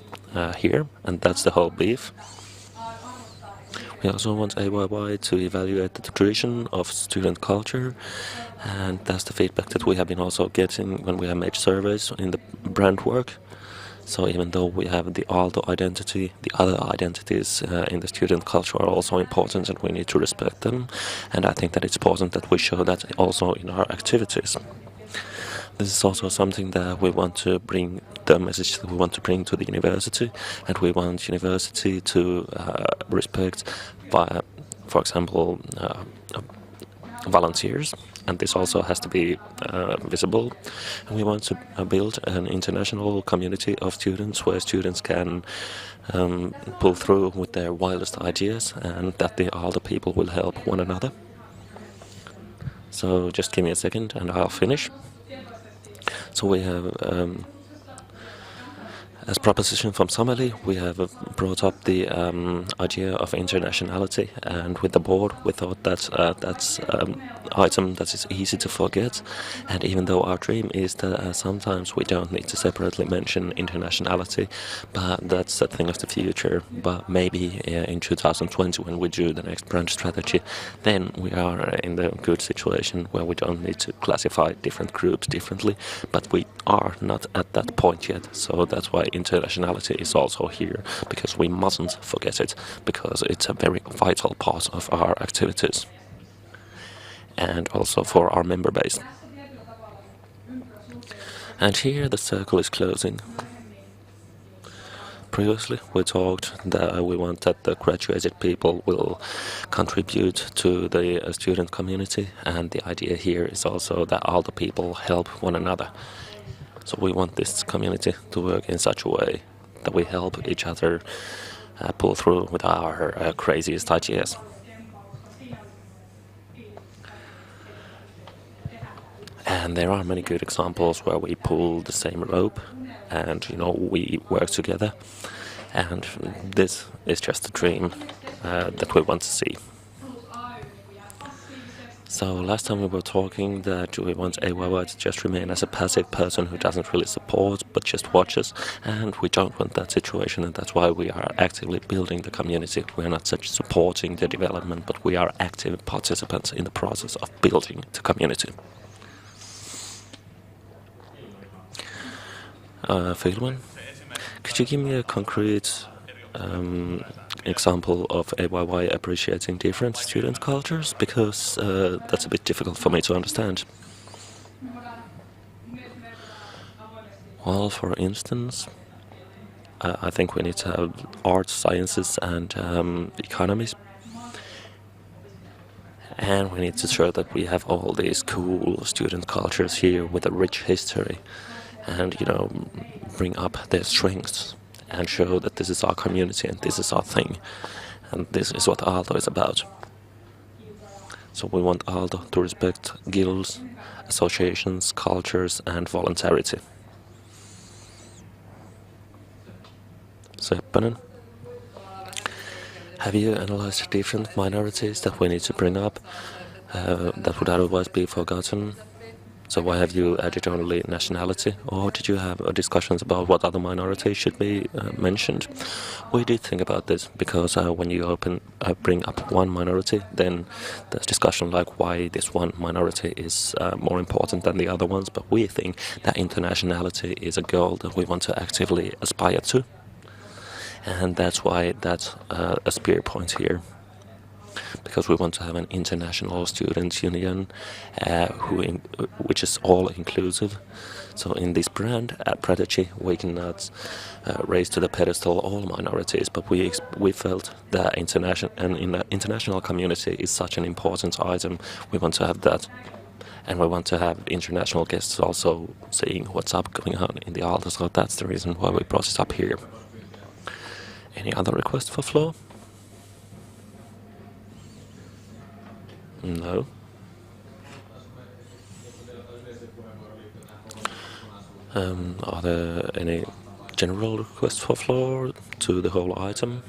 here, and that's the whole beef. We also want AYYE to evaluate the tradition of student culture, and that's the feedback that we have been also getting when we have made surveys in the brand work. So even though we have the Aalto identity, the other identities in the student culture are also important, and we need to respect them. And I think that it's important that we show that also in our activities. This is also something that we want to bring, the message that we want to bring to the university, and we want university to respect, for example, volunteers, and this also has to be visible. And we want to build an international community of students where students can pull through with their wildest ideas, and that the other people will help one another. So just give me a second and I'll finish. So we have, as proposition from Sameli, we have brought up the idea of internationality, and with the board we thought that that's item that is easy to forget. And even though our dream is that sometimes we don't need to separately mention internationality, but that's a thing of the future. But maybe in 2020, when we do the next brand strategy, then we are in the good situation where we don't need to classify different groups differently, but we are not at that point yet. So that's why internationality is also here, because we mustn't forget it, because it's a very vital part of our activities and also for our member base. And here the circle is closing. previously we talked that we want that the graduated people will contribute to the student community, and the idea here is also that all the people help one another. So we want this community to work in such a way that we help each other pull through with our craziest ideas. And there are many good examples where we pull the same rope and we work together, and this is just a dream that we want to see. So last time we were talking that we want AYYE to just remain as a passive person who doesn't really support but just watches, and we don't want that situation, and that's why we are actively building the community. We are not such supporting the development, but we are active participants in the process of building the community. Philman, could you give me a concrete example of AYYE appreciating different student cultures? Because that's a bit difficult for me to understand. Well, for instance, I think we need to have arts, sciences and economies. And we need to show that we have all these cool student cultures here with a rich history. And bring up their strengths and show that this is our community and this is our thing, and this is what Aalto is about. So we want Aalto to respect guilds, associations, cultures and voluntarity. Seppänen, have you analyzed different minorities that we need to bring up that would otherwise be forgotten? So why have you added only nationality, or did you have discussions about what other minorities should be mentioned? We did think about this, because when you bring up one minority, then there's discussion like why this one minority is more important than the other ones, but we think that internationality is a goal that we want to actively aspire to, and that's why that's a spear point here. Because we want to have an international student union which is all inclusive. So in this brand at Prodigy we cannot raise to the pedestal all minorities, but we felt that international community is such an important item. We want to have that, and we want to have international guests also seeing what's up going on in the Aalto, so that's the reason why we brought it up here. Any other requests for floor? No. Are there any general requests for floor to the whole item?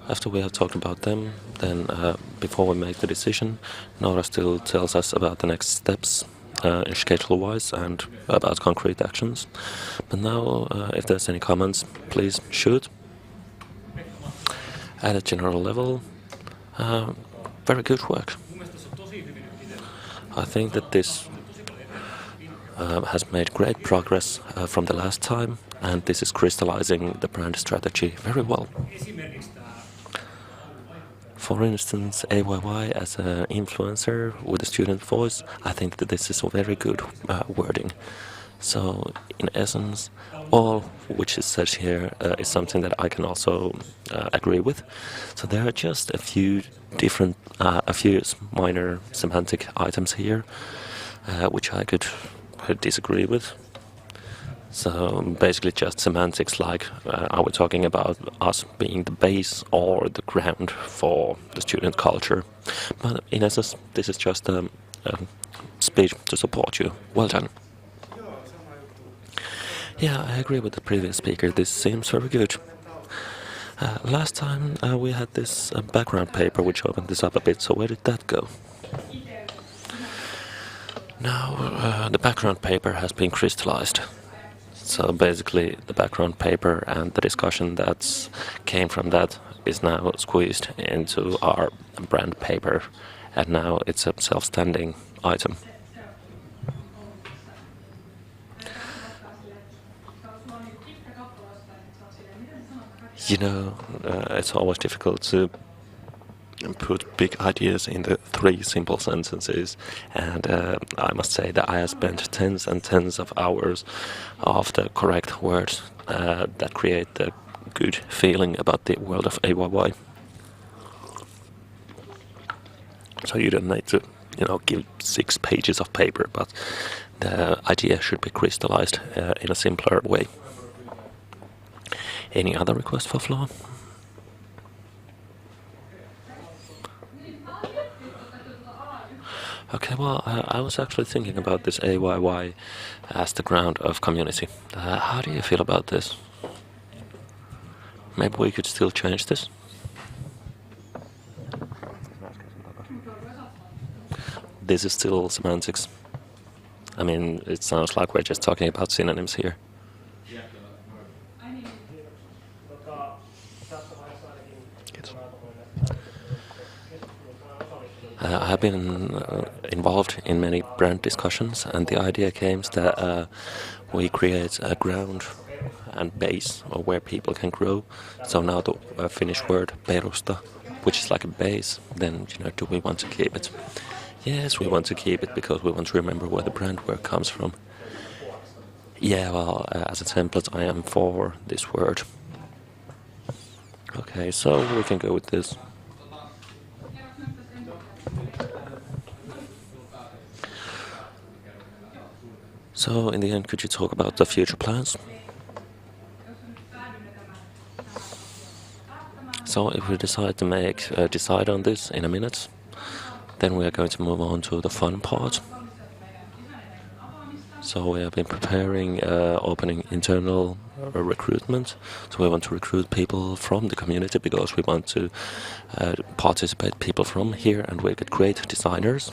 After we have talked about them, then before we make the decision, Nora still tells us about the next steps schedule-wise and about concrete actions. But now, if there's any comments, please shoot. At a general level, very good work. I think that this has made great progress from the last time, and this is crystallizing the brand strategy very well. For instance, AYYE as an influencer with a student voice, I think that this is a very good wording. So, in essence, all which is said here is something that I can also agree with. So there are just a few different, a few minor semantic items here, which I could disagree with. So basically just semantics like, are we talking about us being the base or the ground for the student culture? But in essence, this is just a speech to support you. Well done. Yeah, I agree with the previous speaker. This seems very good. Last time we had this background paper which opened this up a bit, so where did that go? Now the background paper has been crystallized. So basically the background paper and the discussion that came from that is now squeezed into our brand paper, and now it's a self-standing item. You know, it's always difficult to put big ideas in the 3 simple sentences, and I must say that I have spent tens and tens of hours of the correct words that create the good feeling about the world of AYYE. So you don't need to, give 6 pages of paper, but the idea should be crystallized in a simpler way. Any other request for floor? Okay, well, I was actually thinking about this AYYE as the ground of community. How do you feel about this? Maybe we could still change this? This is still semantics. I mean, it sounds like we're just talking about synonyms here. I have been involved in many brand discussions, and the idea came that we create a ground and base or where people can grow. So now the Finnish word perusta, which is like a base, then do we want to keep it? Yes, we want to keep it because we want to remember where the brand word comes from. Yeah, well, as a template, I am for this word. Okay, so we can go with this. So, in the end, could you talk about the future plans? So, if we decide to decide on this in a minute, then we are going to move on to the fun part. So, we have been preparing opening internal recruitment. So, we want to recruit people from the community because we want to participate people from here, and we get great designers.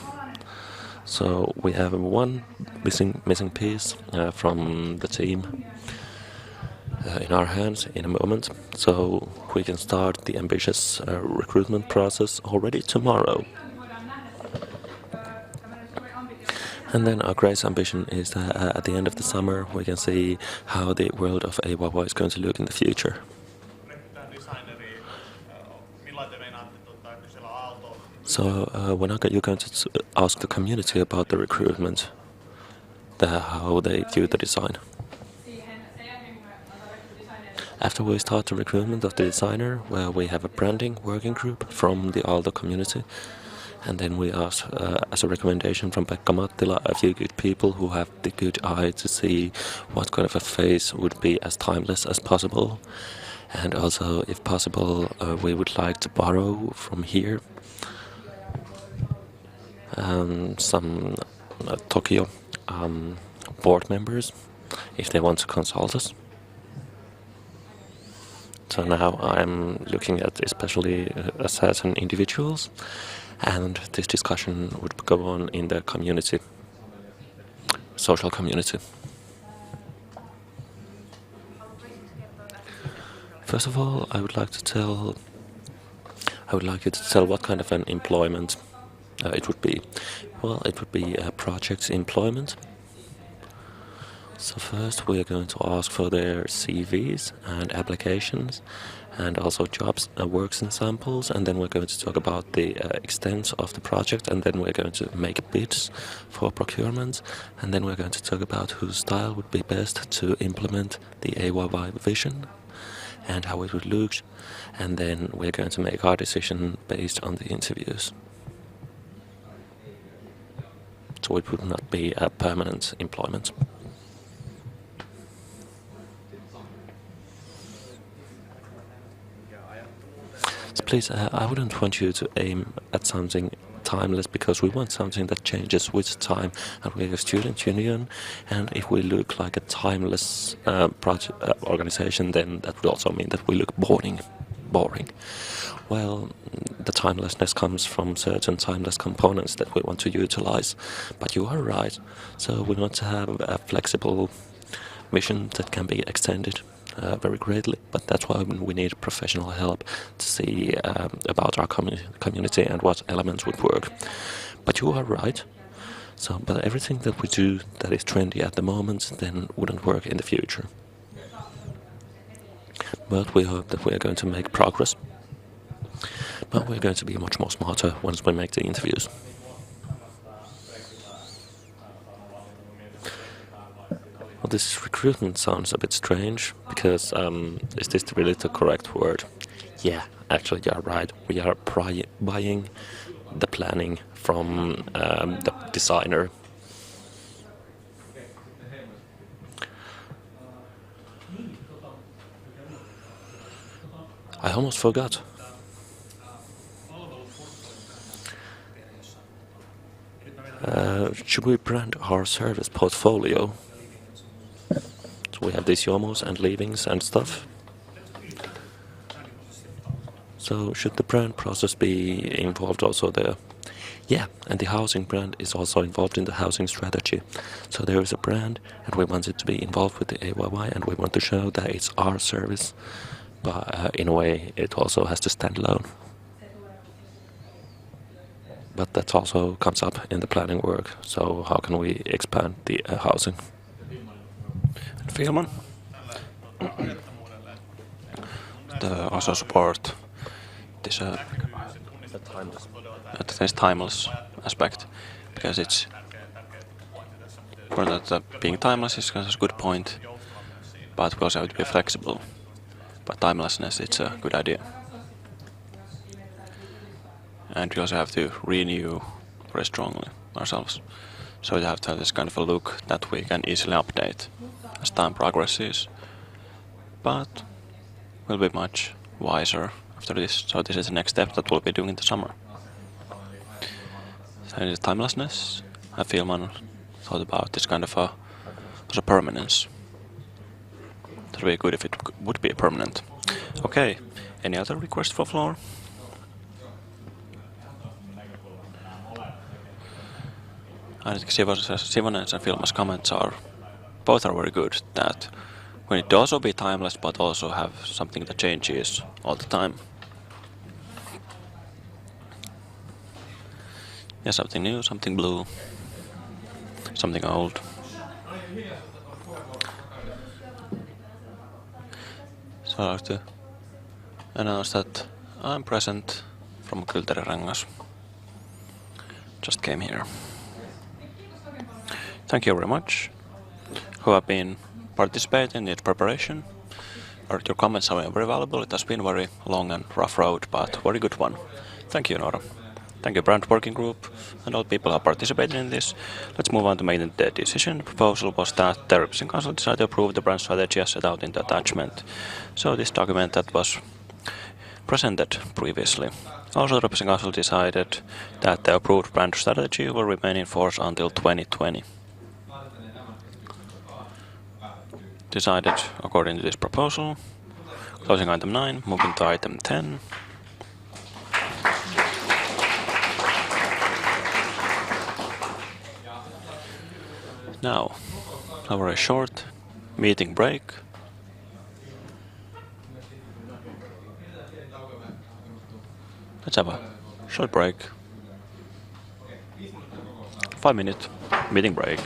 So we have one missing piece from the team in our hands in a moment, so we can start the ambitious recruitment process already tomorrow. And then our great ambition is that at the end of the summer we can see how the world of AYYE is going to look in the future. So when are you going to ask the community about the recruitment, how they view the design? After we start the recruitment of the designer, where we have a branding working group from the Aalto community, and then we ask, as a recommendation from Pekka Mattila, a few good people who have the good eye to see what kind of a face would be as timeless as possible. And also, if possible, we would like to borrow from here some Tokyo board members if they want to consult us. So now I'm looking at especially certain individuals, and this discussion would go on in the community, social community. First of all, I would like you to tell what kind of an employment it would be. Well, it would be projects employment. So first we are going to ask for their CVs and applications, and also jobs, works and samples, and then we're going to talk about the extent of the project, and then we're going to make bids for procurement, and then we're going to talk about whose style would be best to implement the AYYE vision and how it would look, and then we're going to make our decision based on the interviews. So it would not be a permanent employment. So please, I wouldn't want you to aim at something timeless, because we want something that changes with time, and we're a student union, and if we look like a timeless organization, then that would also mean that we look boring. Well, the timelessness comes from certain timeless components that we want to utilize, but you are right, so we want to have a flexible mission that can be extended very greatly, but that's why we need professional help to see about our community and what elements would work. But you are right. So, but everything that we do that is trendy at the moment then wouldn't work in the future. But we hope that we are going to make progress. But we're going to be much more smarter once we make the interviews. this recruitment sounds a bit strange because is this really the correct word? Yeah, actually you're right. We are buying the planning from the designer. I almost forgot. Should we brand our service portfolio? So we have these YOMOs and leavings and stuff. So should the brand process be involved also there? Yeah, and the housing brand is also involved in the housing strategy. So there is a brand and we want it to be involved with the AYYE and we want to show that it's our service. But in a way it also has to stand alone. But that also comes up in the planning work. So how can we expand the housing? Filman. Also support this this timeless aspect because it's for that being timeless is a good point, but we also have to be flexible. But timelessness, it's a good idea. And we also have to renew very strongly ourselves. So we have to have this kind of a look that we can easily update as time progresses. But we'll be much wiser after this. So this is the next step that we'll be doing in the summer. So in this timelessness, I feel man thought about this kind of a permanence. That would be good if it would be permanent. Okay, any other requests for floor? Ainakin Sivonen's and Filma's comments both are very good, that we need to also be timeless but also have something that changes all the time. Yeah, something new, something blue, something old. So I'd like to announce that I'm present from Kylterirangas. Just came here. Thank you very much who have been participating in its preparation. Your comments are very valuable. It has been a very long and rough road, but very good one. Thank you, Nora. Thank you, Brand Working Group, and all people who have participated in this. Let's move on to making the decision. The proposal was that the Representing Council decided to approve the brand strategy as set out in the attachment. So this document that was presented previously. Also, the Representing Council decided that the approved brand strategy will remain in force until 2020. Decided according to this proposal. Closing item 9, moving to item 10. Now, a very short meeting break. Let's have a short break. 5-minute meeting break.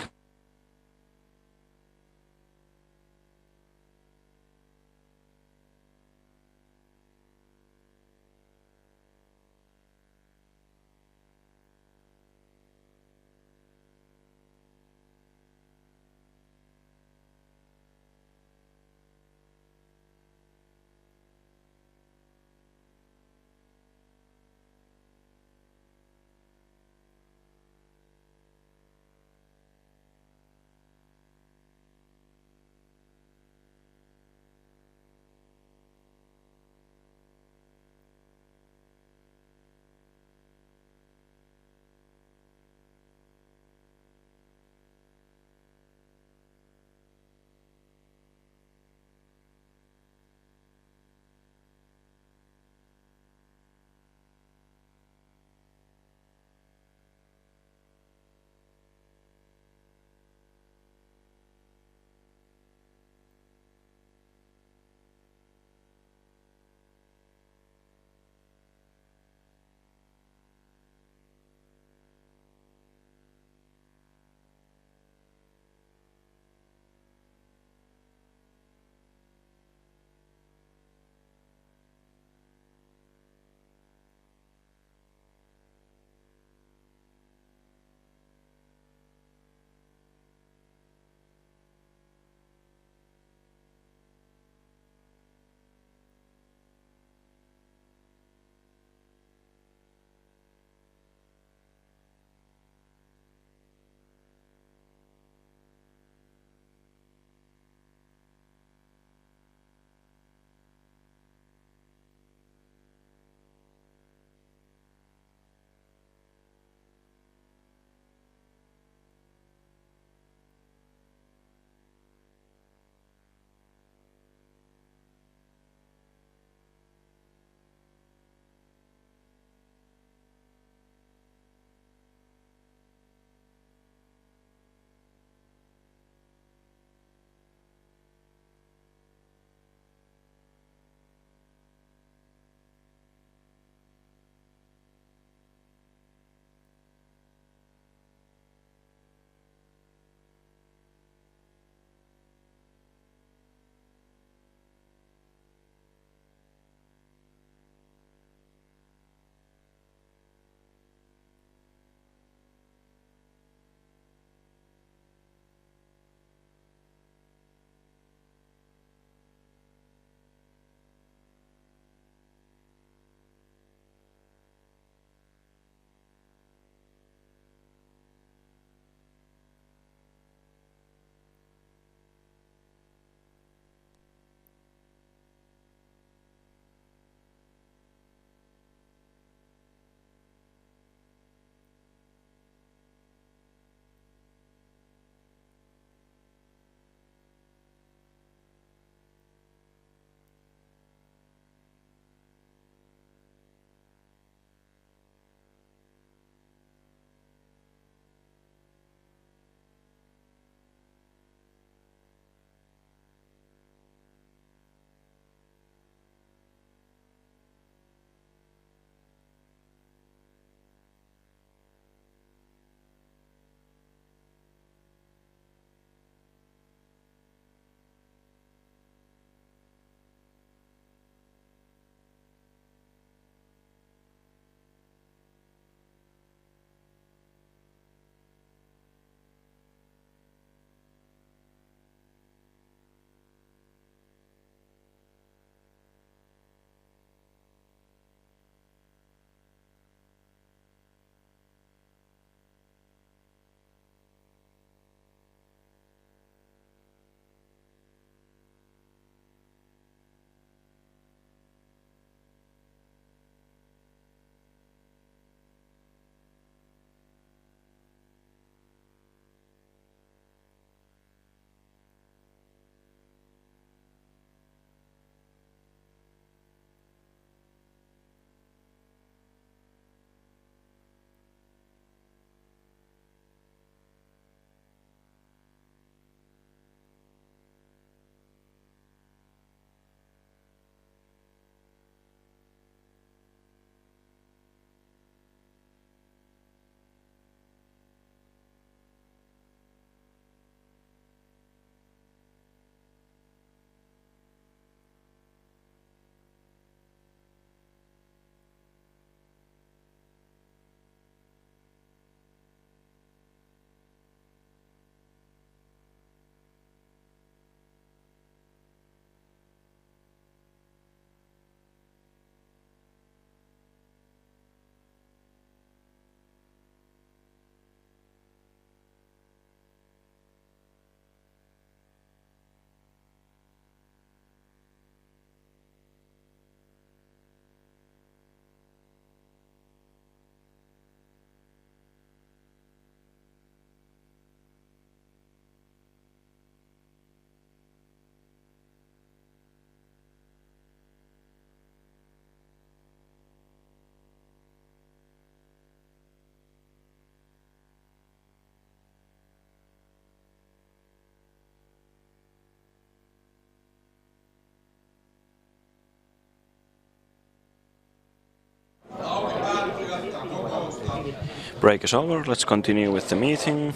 Break is over, let's continue with the meeting.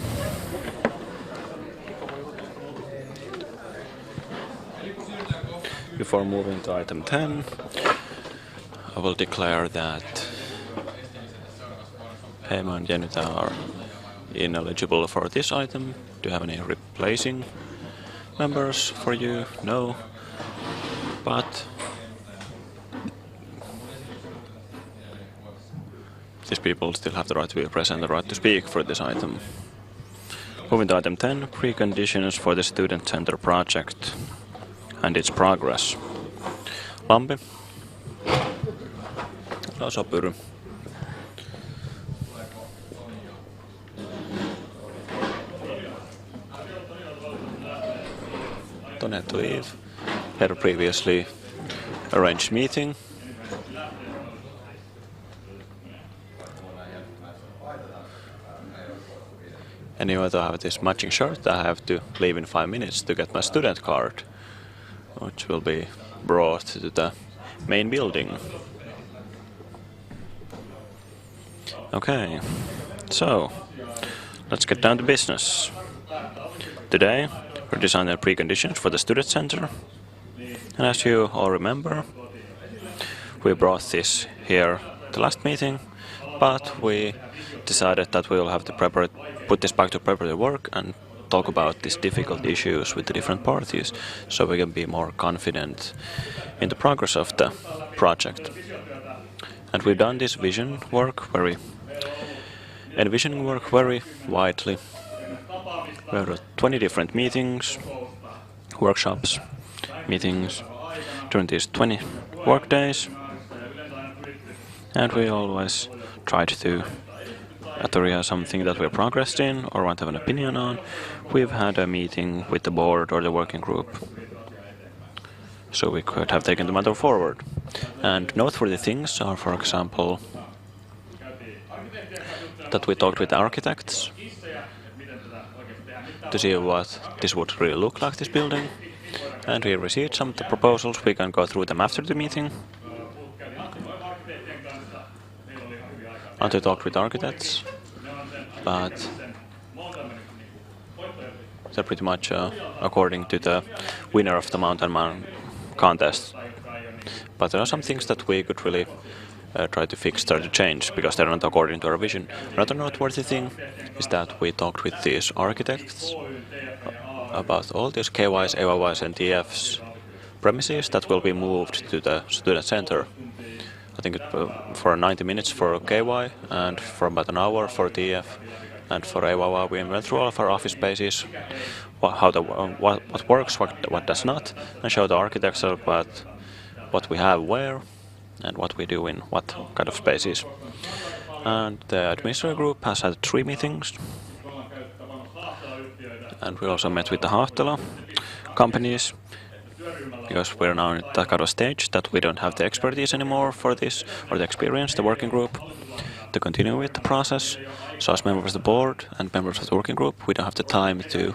Before moving to item 10, I will declare that Heima and Jenita are ineligible for this item. Do you have any replacing members for you? No. But these people still have the right to be present and the right to speak for this item. Moving to item 10, preconditions for the student center project and its progress. Lampi. Sopyry. Don't have to leave. Had a previously arranged meeting. Anyway, to have this matching shirt, I have to leave in 5 minutes to get my student card, which will be brought to the main building. Okay, so let's get down to business. Today, we're designing the preconditions for the student center. And as you all remember, we brought this here the last meeting, but we decided that we will have to put this back to preparatory work and talk about these difficult issues with the different parties, so we can be more confident in the progress of the project. And we've done this envisioning work very widely. We have 20 different meetings, workshops, meetings during these 20 work days, and we always tried to, after we have something that we're progressed in or want to have an opinion on, we've had a meeting with the board or the working group, so we could have taken the matter forward. And noteworthy things are, for example, that we talked with architects to see what this would really look like, this building, and we received some of the proposals. We can go through them after the meeting. And we talked with architects, but they're pretty much according to the winner of the Mountain Man contest. But there are some things that we could really try to fix, try to change, because they're not according to our vision. Another noteworthy thing is that we talked with these architects about all these KYs, AYYs and TFs premises that will be moved to the student center. I think for 90 minutes for KY and for about an hour for TF, and for AYY we went through all of our office spaces, what works, what does not, and show the architects about what we have where and what we do in what kind of spaces. And the administrative group has had 3 meetings, and we also met with the Hahtala companies, because we're now in that kind of stage that we don't have the expertise anymore for this, or the experience, the working group, to continue with the process. So as members of the board and members of the working group, we don't have the time to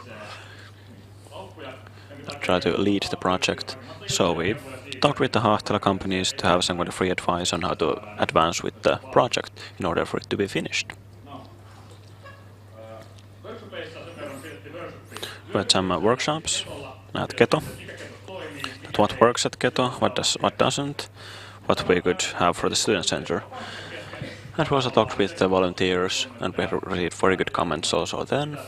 try to lead the project. So we talked with the Hahtala companies to have some kind of free advice on how to advance with the project in order for it to be finished. We had some workshops at Keto. What works at Keto, what doesn't, what we could have for the student center. And we also talked with the volunteers, and we received very good comments also then.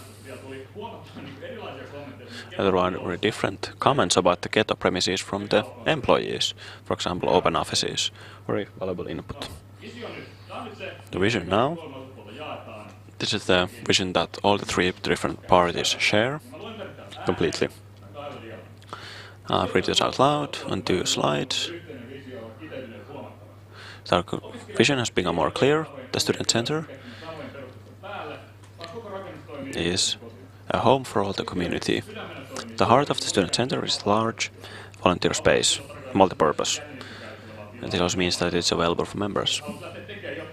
There were very different comments about the Keto premises from the employees, for example open offices, very valuable input. The vision now, this is the vision that all the 3 different parties share completely. I'll read this out loud on 2 slides. Our vision has become more clear. The student center is a home for all the community. The heart of the student center is large volunteer space, multi-purpose. And this also means that it's available for members.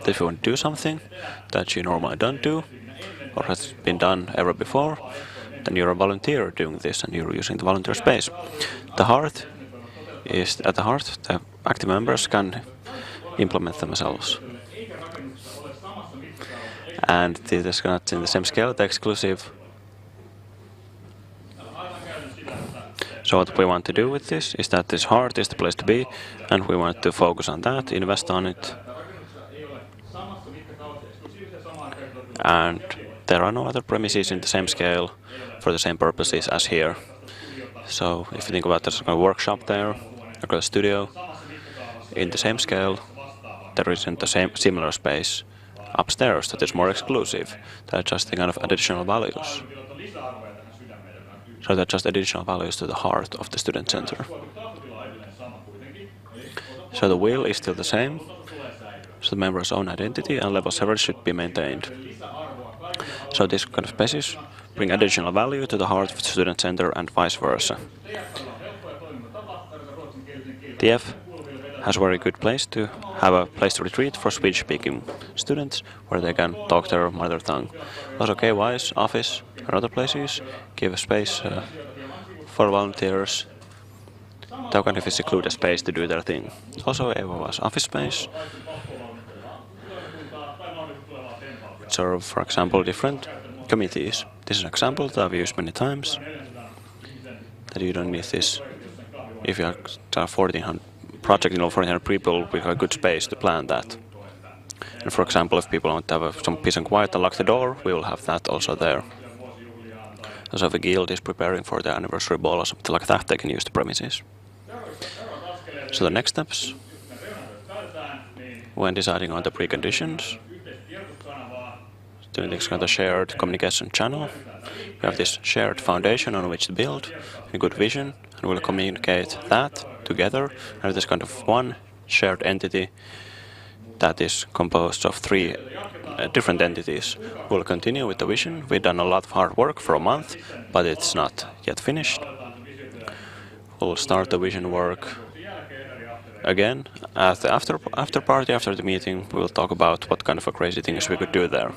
If you want to do something that you normally don't do, or has been done ever before, then you're a volunteer doing this and you're using the volunteer space. The heart is at the heart, the active members can implement themselves. and this is not in the same scale, the exclusive. So what we want to do with this is that this heart is the place to be, and we want to focus on that, invest on it. And there are no other premises in the same scale for the same purposes as here. So if you think about there's a workshop there, a studio, in the same scale, there isn't the same similar space upstairs that is more exclusive. They're just the kind of additional values. So they're just additional values to the heart of the student center. So the will is still the same. So the member's own identity and level 7 should be maintained. So these kind of spaces bring additional value to the heart of the student center and vice versa. The F has a very good place to have a place to retreat for Swedish-speaking students where they can talk their mother tongue. Also KYYE's office and other places give a space for volunteers to kind of seclude a space to do their thing. Also AYYYE's office space serve, for example, different committees. This is an example that I've used many times, that you don't need this. If you have 1,400 project, 1,400 people, we have a good space to plan that. And for example, if people want to have some peace and quiet and lock the door, we will have that also there. So if a guild is preparing for their anniversary ball or something like that, they can use the premises. So the next steps, when deciding on the preconditions, doing this kind of shared communication channel, we have this shared foundation on which to build, a good vision, and we'll communicate that together, and this kind of one shared entity that is composed of 3 different entities. We'll continue with the vision. We've done a lot of hard work for a month, but it's not yet finished. We'll start the vision work again at the after party, after the meeting. We'll talk about what kind of crazy things we could do there.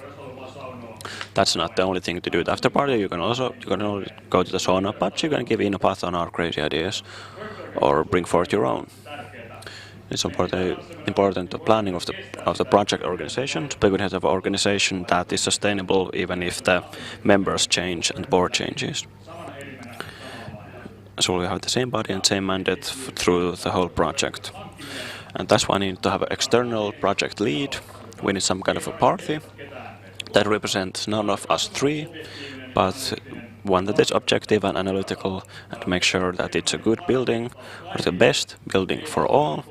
That's not the only thing to do at the after party. You can also go to the sauna, but you can give input on our crazy ideas or bring forth your own. It's important the planning of the project organization to be able to have an organization that is sustainable even if the members change and board changes. So we have the same body and same mandate through the whole project. And that's why I need to have an external project lead. We need some kind of a party that represents none of us 3, but one that is objective and analytical and make sure that it's a good building or the best building for all,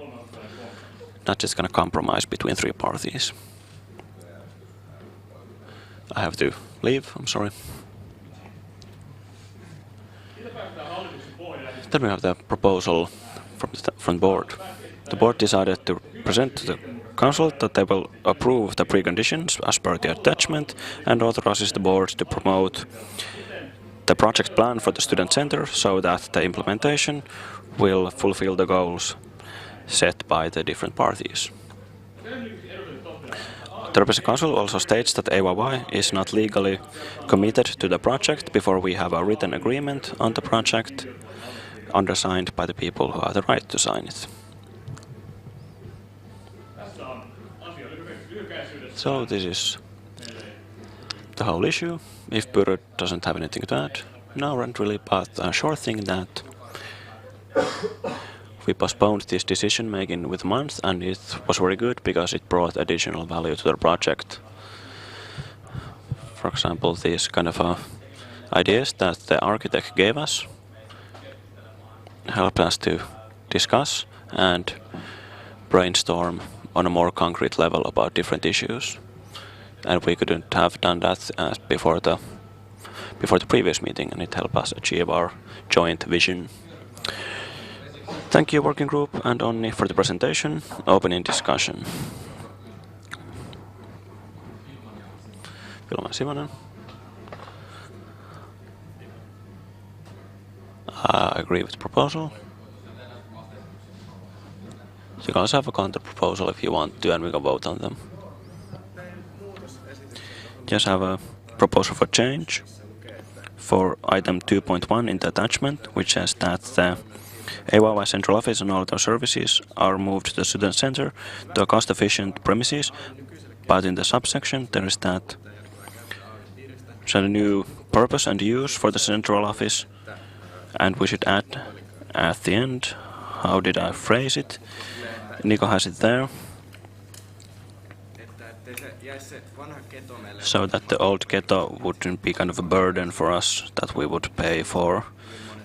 not just going to compromise between 3 parties. I have to leave, I'm sorry. Then we have the proposal from the board. The board decided to present to the council that they will approve the preconditions as per the attachment and authorizes the board to promote the project plan for the student center so that the implementation will fulfill the goals set by the different parties. The Representative Council also states that AYYYE is not legally committed to the project before we have a written agreement on the project undersigned by the people who have the right to sign it. So this is the whole issue. If Bureau doesn't have anything to add, no, not really, but a short thing that we postponed this decision making with a month, and it was very good because it brought additional value to the project. For example, these kind of ideas that the architect gave us helped us to discuss and brainstorm on a more concrete level about different issues. And we couldn't have done that before the previous meeting, and it helped us achieve our joint vision. Thank you, working group, and Onni for the presentation. Opening discussion. Vilma Simonen. I agree with the proposal. You can also have a counter proposal if you want to, and we can vote on them. Just have a proposal for change for item 2.1 in the attachment, which says that the AYYYE central office and all other services are moved to the student center to a cost-efficient premises but in the subsection there is that a new purpose and use for the central office, and we should add at the end, how did I phrase it? Nico has it there. So that the old ghetto wouldn't be kind of a burden for us that we would pay for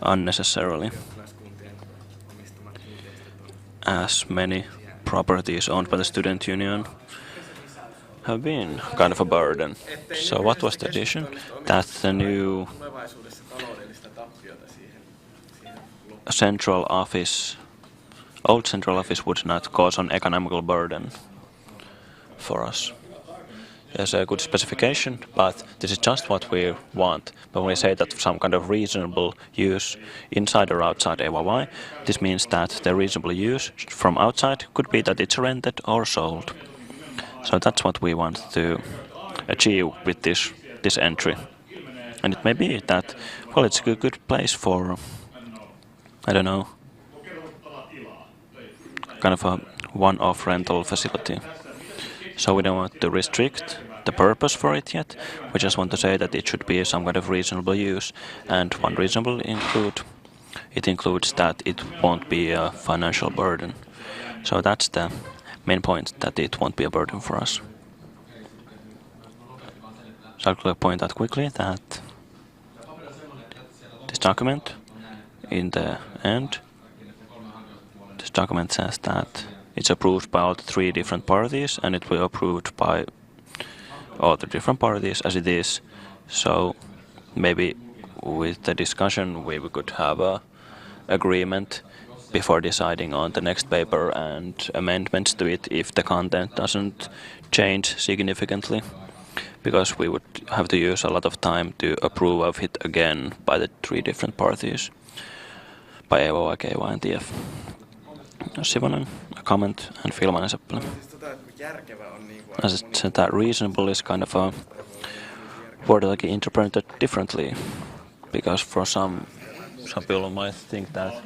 unnecessarily, as many properties owned by the student union have been kind of a burden. So what was the addition? That the new central office, old central office would not cause an economical burden for us. There's a good specification, but this is just what we want. But when we say that some kind of reasonable use inside or outside AYYE, this means that the reasonable use from outside could be that it's rented or sold. So that's what we want to achieve with this entry. And it may be that, well, it's a good place for, I don't know, kind of a one-off rental facility. So we don't want to restrict the purpose for it yet. We just want to say that it should be some kind of reasonable use. And one reasonable includes that it won't be a financial burden. So that's the main point, that it won't be a burden for us. So I'll point out quickly that this document, in the end, this document says that it's approved by all the 3 different parties, and it will be approved by all the different parties as it is. So maybe with the discussion we could have a agreement before deciding on the next paper and amendments to it if the content doesn't change significantly, because we would have to use a lot of time to approve of it again by the 3 different parties, by AYYE, KYYE and TF. Sivonen, a comment, and Filman and Seppälä. As it said, that reasonable is kind of a word that can be interpreted differently, because for some people might think that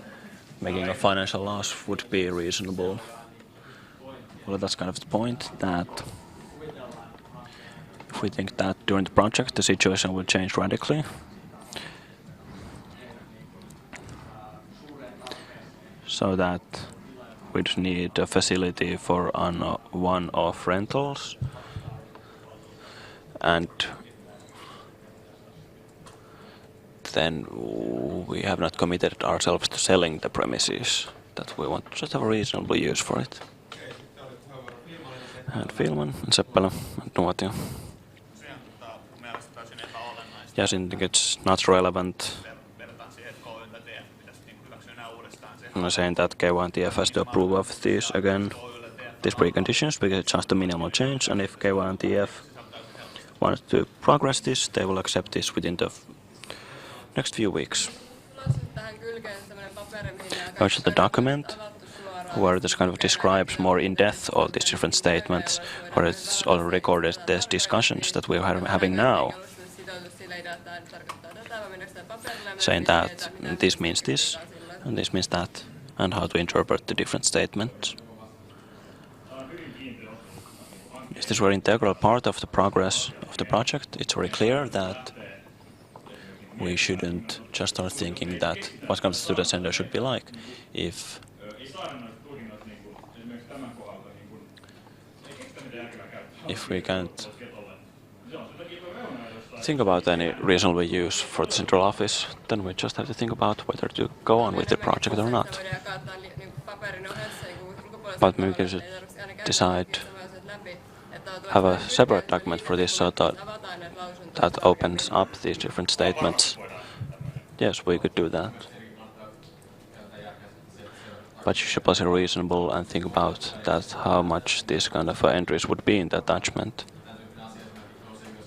making a financial loss would be reasonable. Well, that's kind of the point, that if we think that during the project the situation will change radically, so that we'd need a facility for one-off rentals, and then we have not committed ourselves to selling the premises, that we want to just have a reasonable use for it. And Filman, and Seppälä, and Nuotio. Yes, I think it's not relevant. I'm saying that KYYE and TF has to approve of these again, these preconditions, because it's just a minimal change, and if KYYE and TF want to progress this, they will accept this within the next few weeks. Also the document where this kind of describes more in depth all these different statements, where it's already recorded these discussions that we're having now, saying that this means this and this means that, and how to interpret the different statements. If this were an integral part of the progress of the project, it's very clear that we shouldn't just start thinking that what kind of student center should be like. If we can't think about any reasonable use for the central office, then we just have to think about whether to go on with the project or not. But maybe we should decide, have a separate document for this, so that opens up these different statements. Yes, we could do that. But you should be reasonable and think about that, how much these kind of entries would be in the attachment.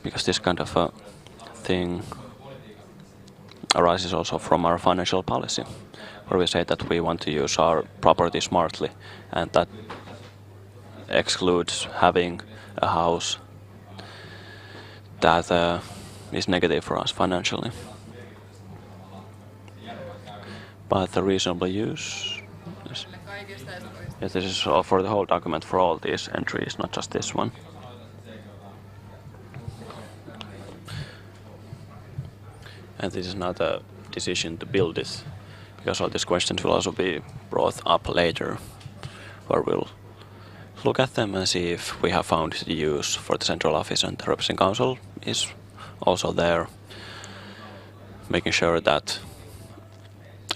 Because this kind of a thing arises also from our financial policy, where we say that we want to use our property smartly, and that excludes having a house that is negative for us financially. But the reasonable use is, yes, this is all for the whole document for all these entries, not just this one. And this is not a decision to build this, because all these questions will also be brought up later, where we'll look at them and see if we have found the use for the central office, and the representing council is also there, making sure that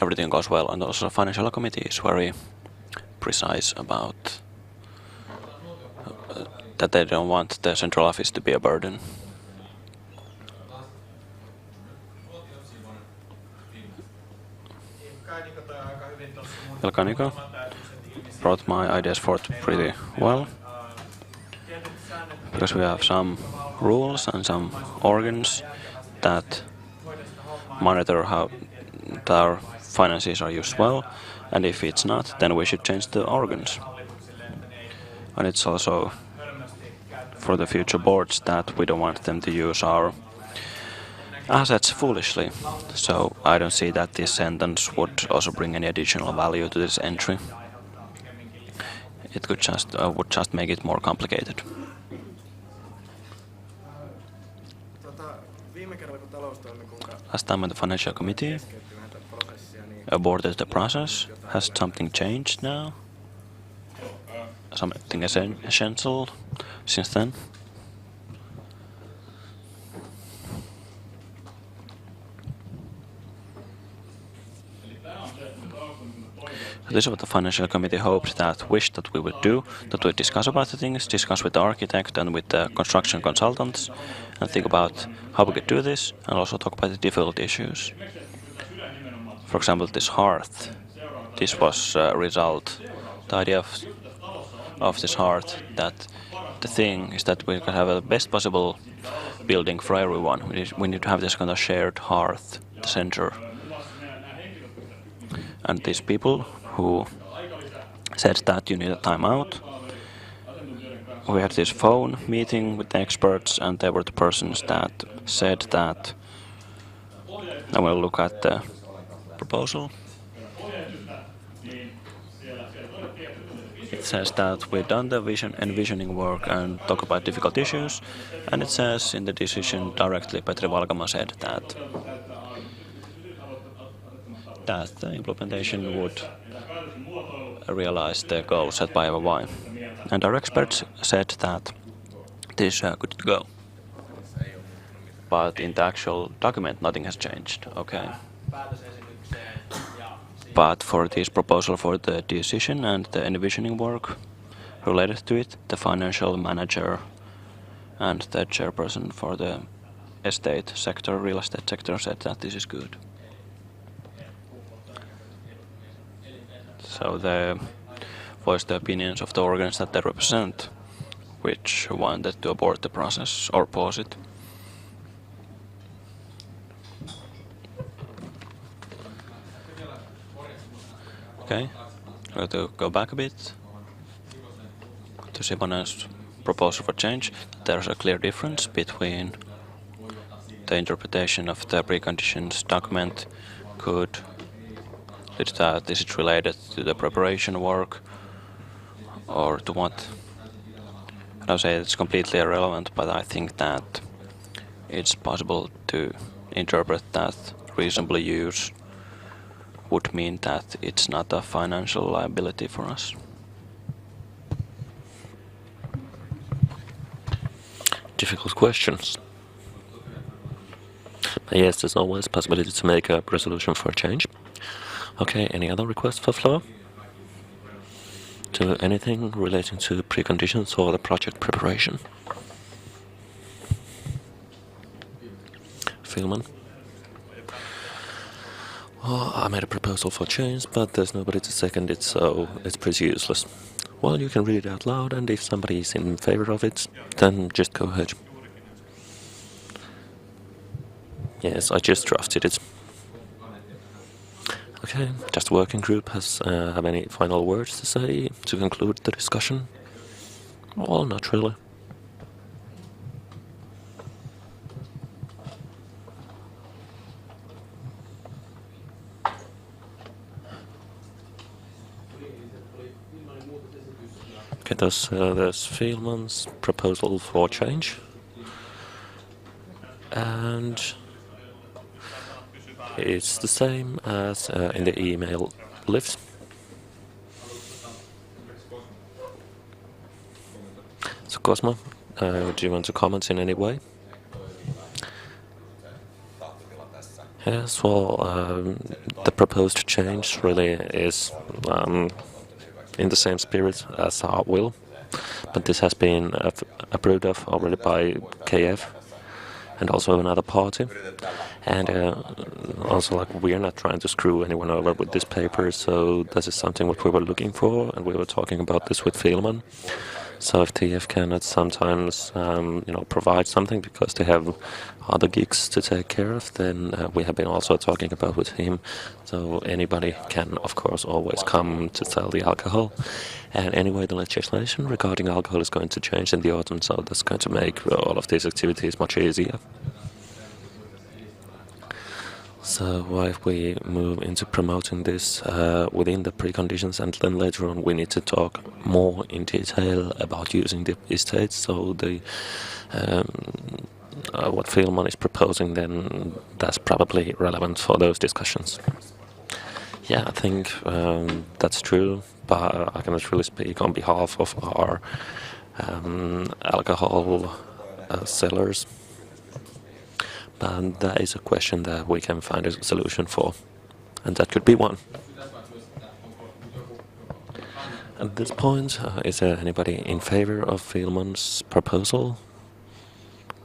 everything goes well. And also the financial committee is very precise about that they don't want the central office to be a burden. Elkaniko brought my ideas forth pretty well, because we have some rules and some organs that monitor how our finances are used well, and if it's not, then we should change the organs. And it's also for the future boards that we don't want them to use our assets foolishly. So I don't see that this sentence would also bring any additional value to this entry. It could just would just make it more complicated. Last time when the financial committee aborted the process, has something changed now? Something essential since then? This is what the financial committee hoped, wished that we would do, that we discuss about the things, discuss with the architect and with the construction consultants, and think about how we could do this, and also talk about the difficult issues. For example, this hearth. This was a result. The idea of this hearth, that the thing is that we can have the best possible building for everyone. We need to have this kind of shared hearth, the center. And these people who said that you need a timeout. We had this phone meeting with the experts, and they were the persons that said that. I will look at the proposal. It says that we've done the envisioning work and talk about difficult issues, and it says in the decision directly, Petri Valkama said that the implementation would realize the goals set by AYYE. And our experts said that this is good to go. But in the actual document, nothing has changed. Okay. But for this proposal for the decision and the envisioning work related to it, the financial manager and the chairperson for the estate sector, real estate sector, said that this is good. So they voiced the opinions of the organs that they represent, which wanted to abort the process or pause it. Okay, I'm going to go back a bit to Simonen's proposal for change. There's a clear difference between the interpretation of the preconditions document could that this is related to the preparation work or to what. I don't say it's completely irrelevant, but I think that it's possible to interpret that reasonable use would mean that it's not a financial liability for us. Difficult questions. But yes, there's always a possibility to make a resolution for a change. Okay, any other requests for floor? To anything relating to preconditions or the project preparation? Philman? Well, I made a proposal for change, but there's nobody to second it, so it's pretty useless. Well, you can read it out loud, and if somebody is in favor of it, then just go ahead. Yes, I just drafted it. Okay, just working group has have any final words to say to conclude the discussion? Well, not really. Okay, there's Philman's proposal for change. And It's the same as in the email list. So Cosmo, do you want to comment in any way? Yes, well, the proposed change really is in the same spirit as our will, but this has been approved of already by KF and also another party. And also, like, we are not trying to screw anyone over with this paper, so this is something what we were looking for, and we were talking about this with Fielman. So if TF cannot sometimes, provide something because they have other gigs to take care of, then we have been also talking about with him. So anybody can, of course, always come to sell the alcohol. And anyway, the legislation regarding alcohol is going to change in the autumn, so that's going to make all of these activities much easier. So if we move into promoting this within the preconditions, and then later on we need to talk more in detail about using the estates. So the what Fielman is proposing, then that's probably relevant for those discussions. Yeah, I think that's true, but I cannot really speak on behalf of our alcohol sellers. And that is a question that we can find a solution for, and that could be one. At this point, is there anybody in favor of Fielman's proposal?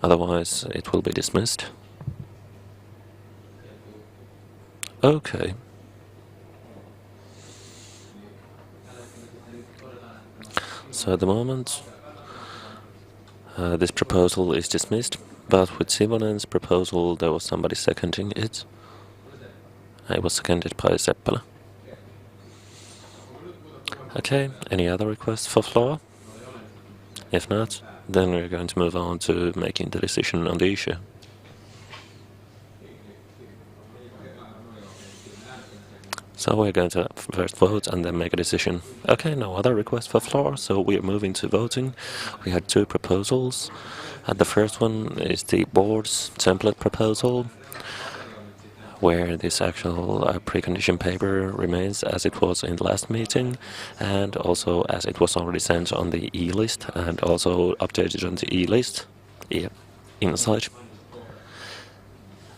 Otherwise, it will be dismissed. Okay. So at the moment, this proposal is dismissed. But with Sivonen's proposal, there was somebody seconding it. It was seconded by Seppälä. Okay, any other requests for floor? If not, then we're going to move on to making the decision on the issue. So we're going to first vote and then make a decision. Okay, no other requests for floor, so we are moving to voting. We had two proposals. The first one is the board's template proposal, where this actual precondition paper remains as it was in the last meeting, and also as it was already sent on the e-list, and also updated on the e-list inside.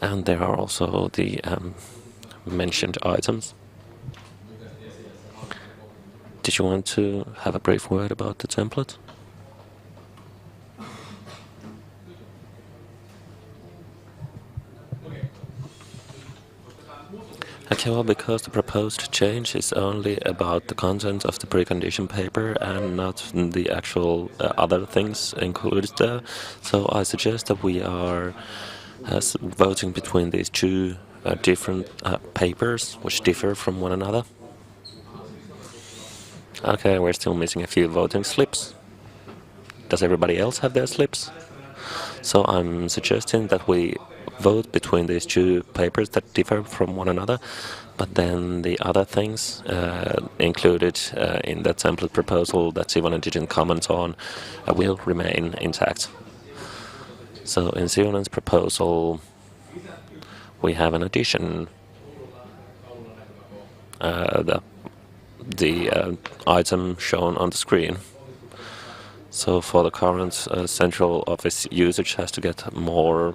And there are also the mentioned items. Did you want to have a brief word about the template? Okay, well, because the proposed change is only about the content of the precondition paper and not the actual other things included there, so I suggest that we are voting between these two different papers, which differ from one another. Okay, we're still missing a few voting slips. Does everybody else have their slips? So I'm suggesting that we vote between these two papers that differ from one another, but then the other things included in the template proposal that Sivonen didn't comment on will remain intact. So in Sivonen's proposal, we have an addition. The item shown on the screen. So for the current central office usage has to get more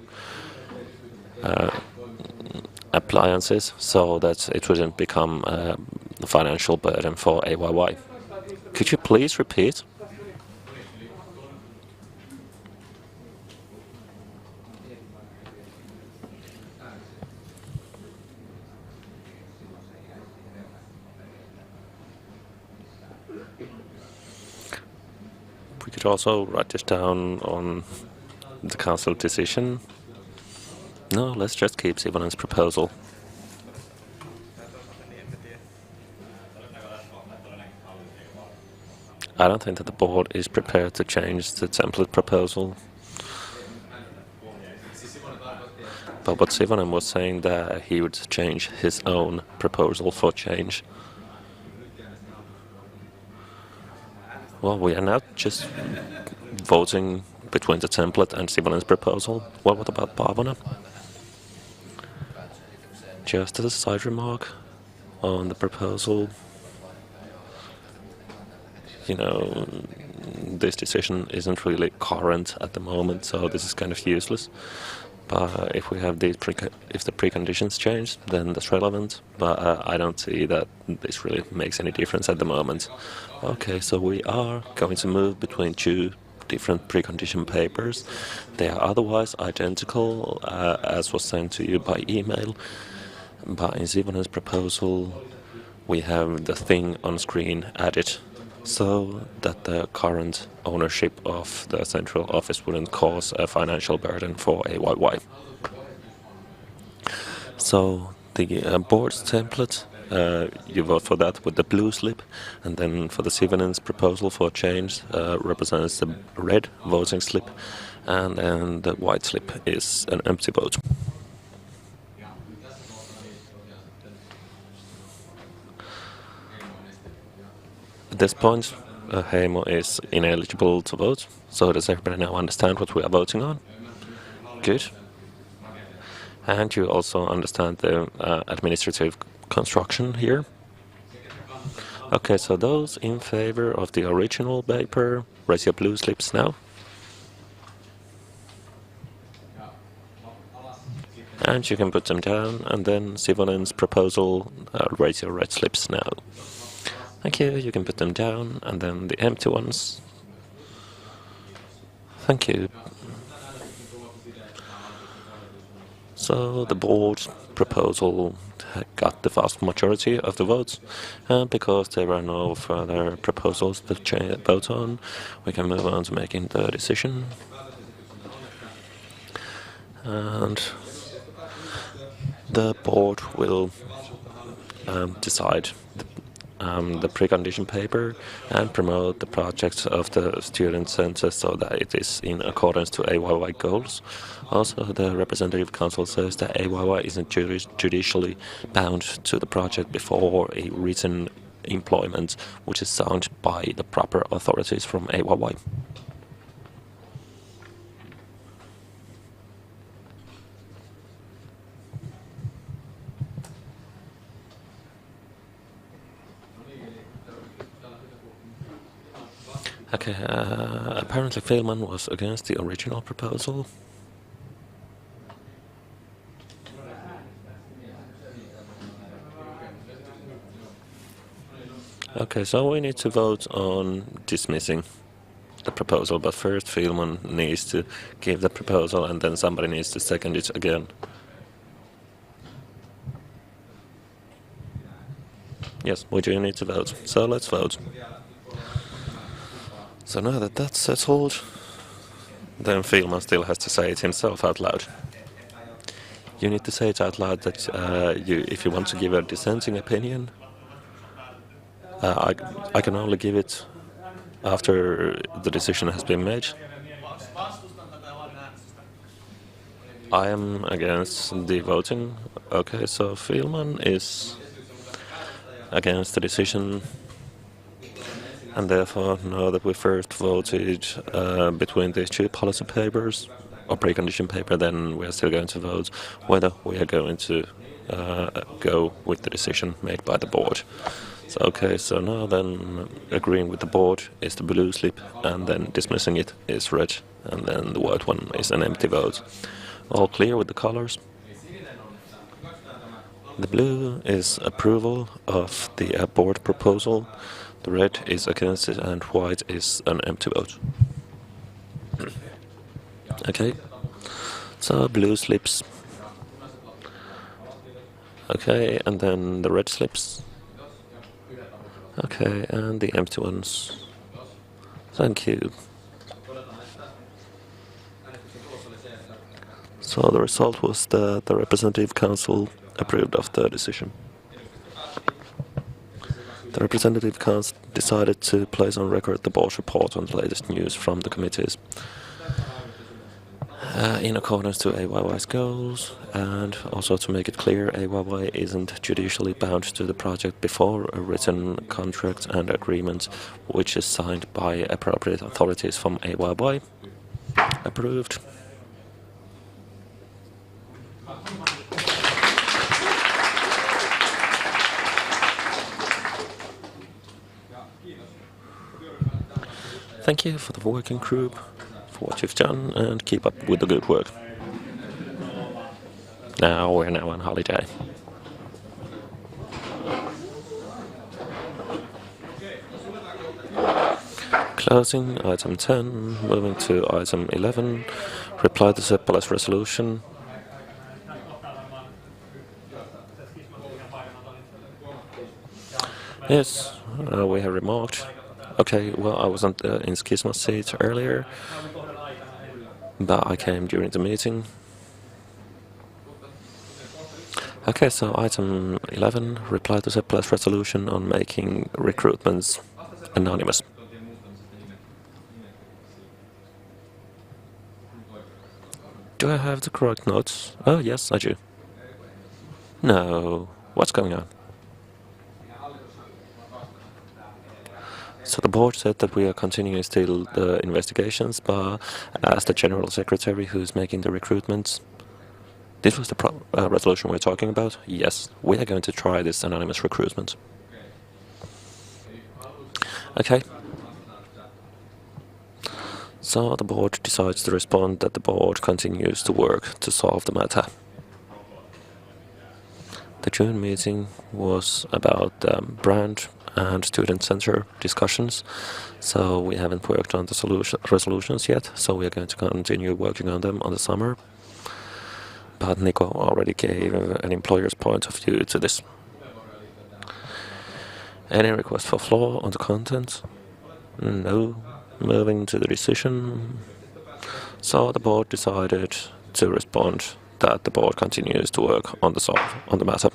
appliances so that it wouldn't become a financial burden for AYYE. Could you please repeat? We could also write this down on the council decision. No, let's just keep Sivonen's proposal. I don't think that the board is prepared to change the template proposal. But what Sivonen was saying that he would change his own proposal for change. Well, we are not just voting between the template and Sivonen's proposal. Well, what about Paavonen? just as a side remark on the proposal, you know, this decision isn't really current at the moment, so this is kind of useless. But if we have these if the preconditions change, then that's relevant. But I don't see that this really makes any difference at the moment. Okay, so we are going to move between two different precondition papers. They are otherwise identical, as was sent to you by email. But in Sivonen's proposal, we have the thing on screen added, so that the current ownership of the central office wouldn't cause a financial burden for AYYE. So the board's template, you vote for that with the blue slip, and then for the Sivonen's proposal for change represents the red voting slip, and then the white slip is an empty vote. At this point, Heimo is ineligible to vote, so does everybody now understand what we are voting on? Good. And you also understand the administrative construction here? Okay, so those in favor of the original paper, raise your blue slips now. And you can put them down, and then Sivonen's proposal, raise your red slips now. Thank you, you can put them down, and then the empty ones. Thank you. So the board proposal got the vast majority of the votes, and because there are no further proposals to vote on, we can move on to making the decision. And the board will decide the precondition paper and promote the project of the student center so that it is in accordance to AYYE goals. Also, the representative council says that AYYE isn't judicially bound to the project before a written employment, which is signed by the proper authorities from AYYE. Okay, apparently Feilman was against the original proposal. Okay, so we need to vote on dismissing the proposal, but first Feilman needs to give the proposal and then somebody needs to second it again. Yes, we do need to vote, so let's vote. So now that that's settled, then Feilman still has to say it himself out loud. You need to say it out loud that if you want to give a dissenting opinion, I can only give it after the decision has been made. I am against the voting. Okay, so Feilman is against the decision. And therefore, now that we first voted between these two policy papers, or precondition paper, then we are still going to vote whether we are going to go with the decision made by the board. So, okay, so now then agreeing with the board is the blue slip, and then dismissing it is red, and then the white one is an empty vote. All clear with the colors? The blue is approval of the board proposal. The red is against it, and white is an empty vote. Okay, so blue slips. Okay, and then the red slips. Okay, and the empty ones. Thank you. So the result was that the representative council approved of the decision. The representative council decided to place on record the board's report on the latest news from the committees in accordance to AYY's goals, and also to make it clear, AYYE isn't judicially bound to the project before a written contract and agreement which is signed by appropriate authorities from AYYE. Approved. Thank you for the working group, for what you've done, and keep up with the good work. We're now on holiday. Closing item 10, moving to item 11, reply to Seppala's resolution. Yes, we have remarked. Okay, well, I wasn't in Schisma's seat earlier, but I came during the meeting. Okay, so item 11, reply to Seppala's resolution on making recruitments anonymous. Do I have the correct notes? Oh, yes, I do. No, what's going on? So the board said that we are continuing still the investigations, but as the General Secretary who's making the recruitments, this was the resolution we're talking about? Yes, we are going to try this anonymous recruitment. Okay. So the board decides to respond that the board continues to work to solve the matter. The June meeting was about brand and student center discussions, so we haven't worked on the resolutions yet, so we are going to continue working on them on the summer. But Nico already gave an employer's point of view to this. Any request for floor on the content? No. Moving to the decision. So the board decided to respond that the board continues to work on the matter.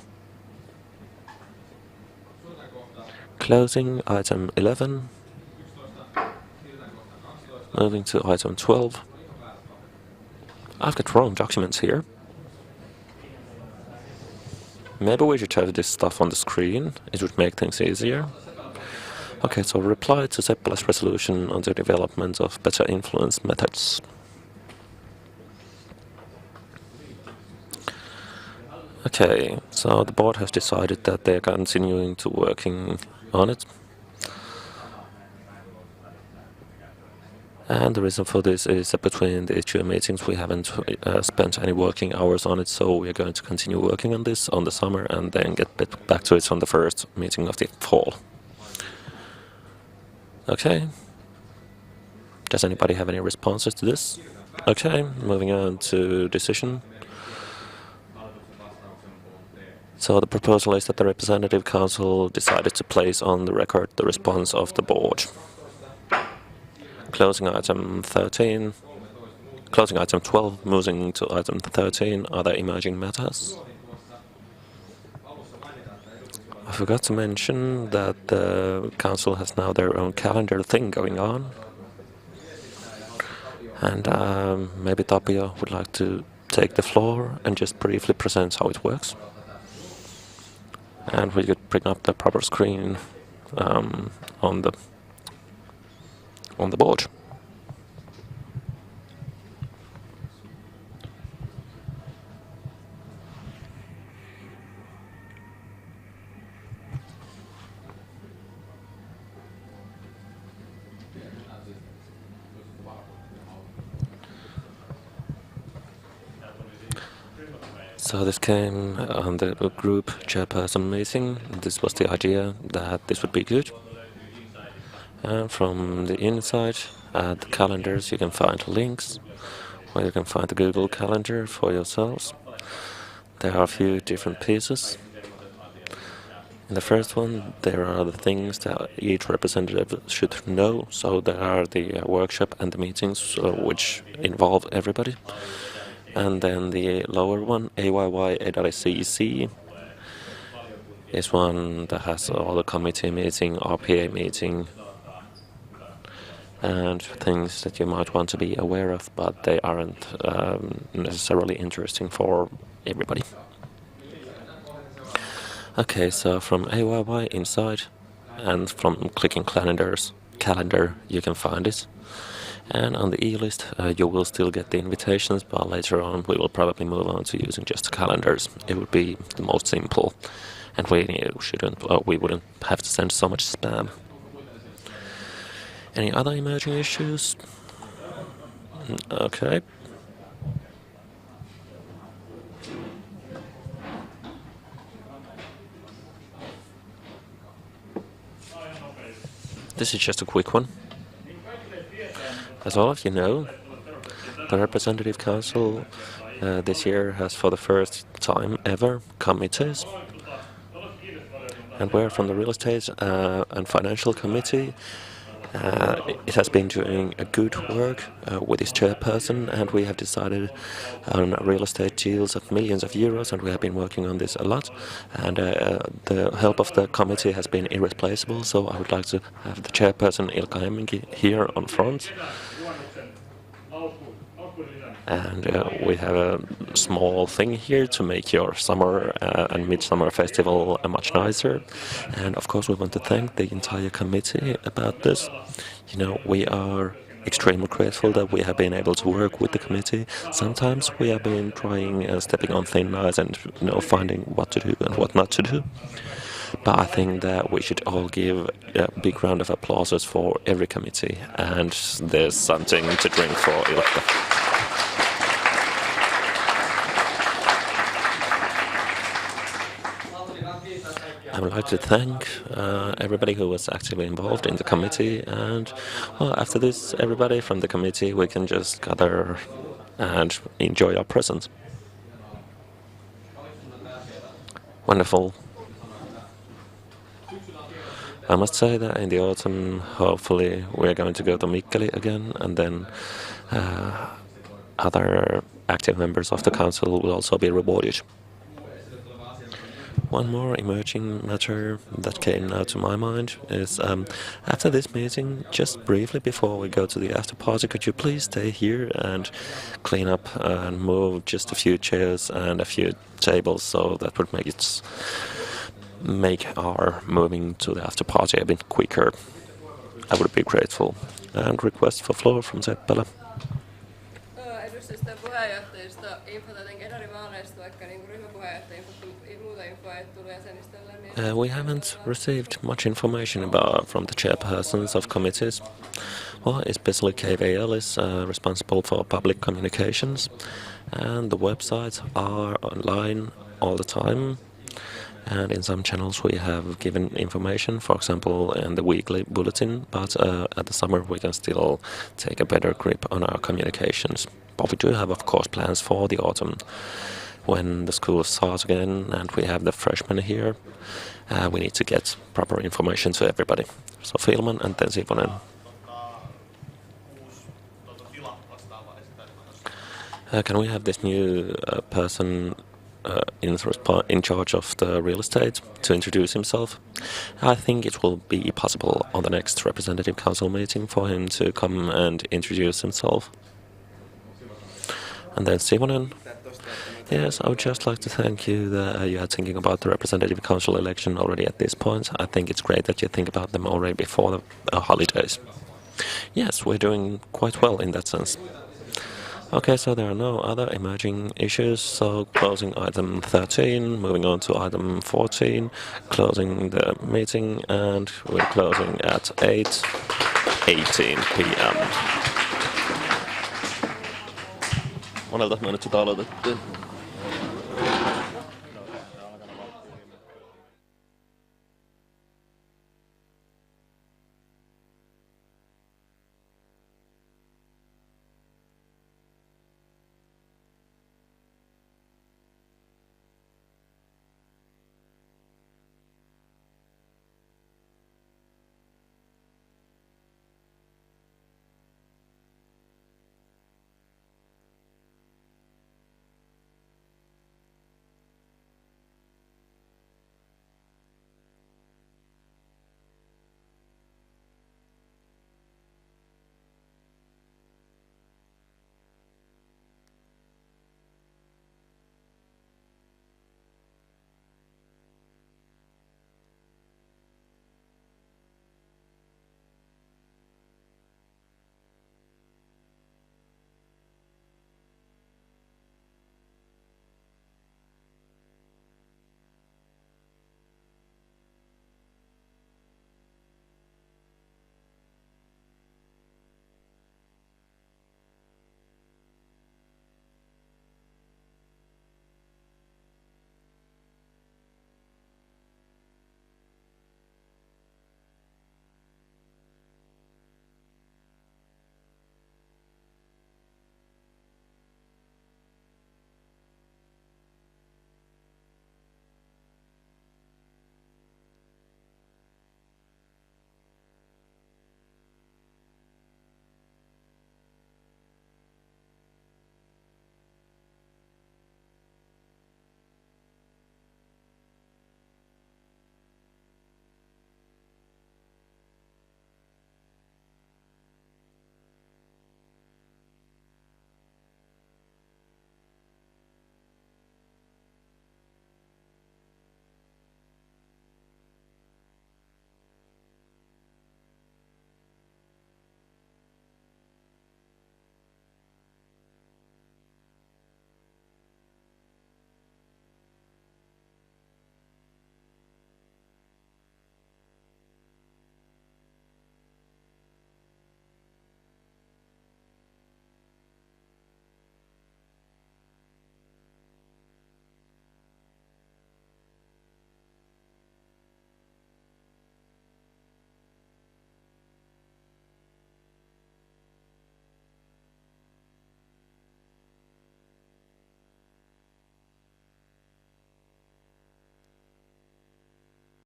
Closing item 11. Moving to item 12. I've got wrong documents here. Maybe we should have this stuff on the screen. It would make things easier. Okay, so reply to Seppala's resolution on the development of better influence methods. Okay, so the board has decided that they're continuing to working on it. And the reason for this is that between the two meetings we haven't spent any working hours on it, so we are going to continue working on this on the summer and then get back to it on the first meeting of the fall. Okay. Does anybody have any responses to this? Okay, moving on to decision. So the proposal is that the representative council decided to place on the record the response of the board. Closing item 13. Closing item 12, moving to item 13, other emerging matters. I forgot to mention that the council has now their own calendar thing going on. And maybe Tapio would like to take the floor and just briefly present how it works. And we could bring up the proper screen on the board. So this came on the group chairperson meeting. This was the idea that this would be good. And from the inside, at the calendars, you can find links where you can find the Google Calendar for yourselves. There are a few different pieces. In the first one, there are the things that each representative should know. So there are the workshop and the meetings which involve everybody. And then the lower one, AYYE.cc, is one that has all the committee meeting, RPA meeting, and things that you might want to be aware of, but they aren't necessarily interesting for everybody. Okay, so from AYYE inside, and from clicking calendar, you can find it. And on the e-list, you will still get the invitations, but later on we will probably move on to using just calendars. It would be the most simple, and we wouldn't have to send so much spam. Any other emerging issues? Okay. This is just a quick one. As all of you know, the Representative Council this year has for the first time ever committees. And we're from the Real Estate and Financial Committee. It has been doing a good work with its chairperson, and we have decided on real estate deals of millions of euros, and we have been working on this a lot. And the help of the committee has been irreplaceable, so I would like to have the chairperson Ilkka Hemminki here on front. And we have a small thing here to make your summer and midsummer festival much nicer. And of course we want to thank the entire committee about this. You know, we are extremely grateful that we have been able to work with the committee. Sometimes we have been trying, stepping on thin ice and, you know, finding what to do and what not to do. But I think that we should all give a big round of applause for every committee. And there's something to drink for Ilkka. I would like to thank everybody who was actively involved in the committee, and well, after this, everybody from the committee, we can just gather and enjoy our presents. Wonderful. I must say that in the autumn, hopefully, we're going to go to Mikkeli again, and then other active members of the council will also be rewarded. One more emerging matter that came now to my mind is after this meeting, just briefly before we go to the after party, could you please stay here and clean up and move just a few chairs and a few tables, so that would make our moving to the after party a bit quicker. I would be grateful. And request for floor from Seppälä. Edustajiston puheenjohtajista infota generivaaleista, vaikka ryhmäpuheenjohtaja muuta infoa ei tullut jäsenistölle. We haven't received much information from the chairpersons of committees. Well, especially KVL is responsible for public communications, and the websites are online all the time. And in some channels we have given information, for example in the weekly bulletin, but at the summer we can still take a better grip on our communications. But we do have, of course, plans for the autumn. When the school starts again and we have the freshmen here, we need to get proper information to everybody. So Filman and then Sivonen. Can we have this new person in charge of the real estate to introduce himself? I think it will be possible on the next representative council meeting for him to come and introduce himself. And then Sivonen. Yes, I would just like to thank you that you are thinking about the representative council election already at this point. I think it's great that you think about them already before the holidays. Yes, we're doing quite well in that sense. Okay, so there are no other emerging issues, so closing item 13, moving on to item 14, closing the meeting, and we're closing at 8:18 p.m. Monelta me nyt sitä aloitettiin?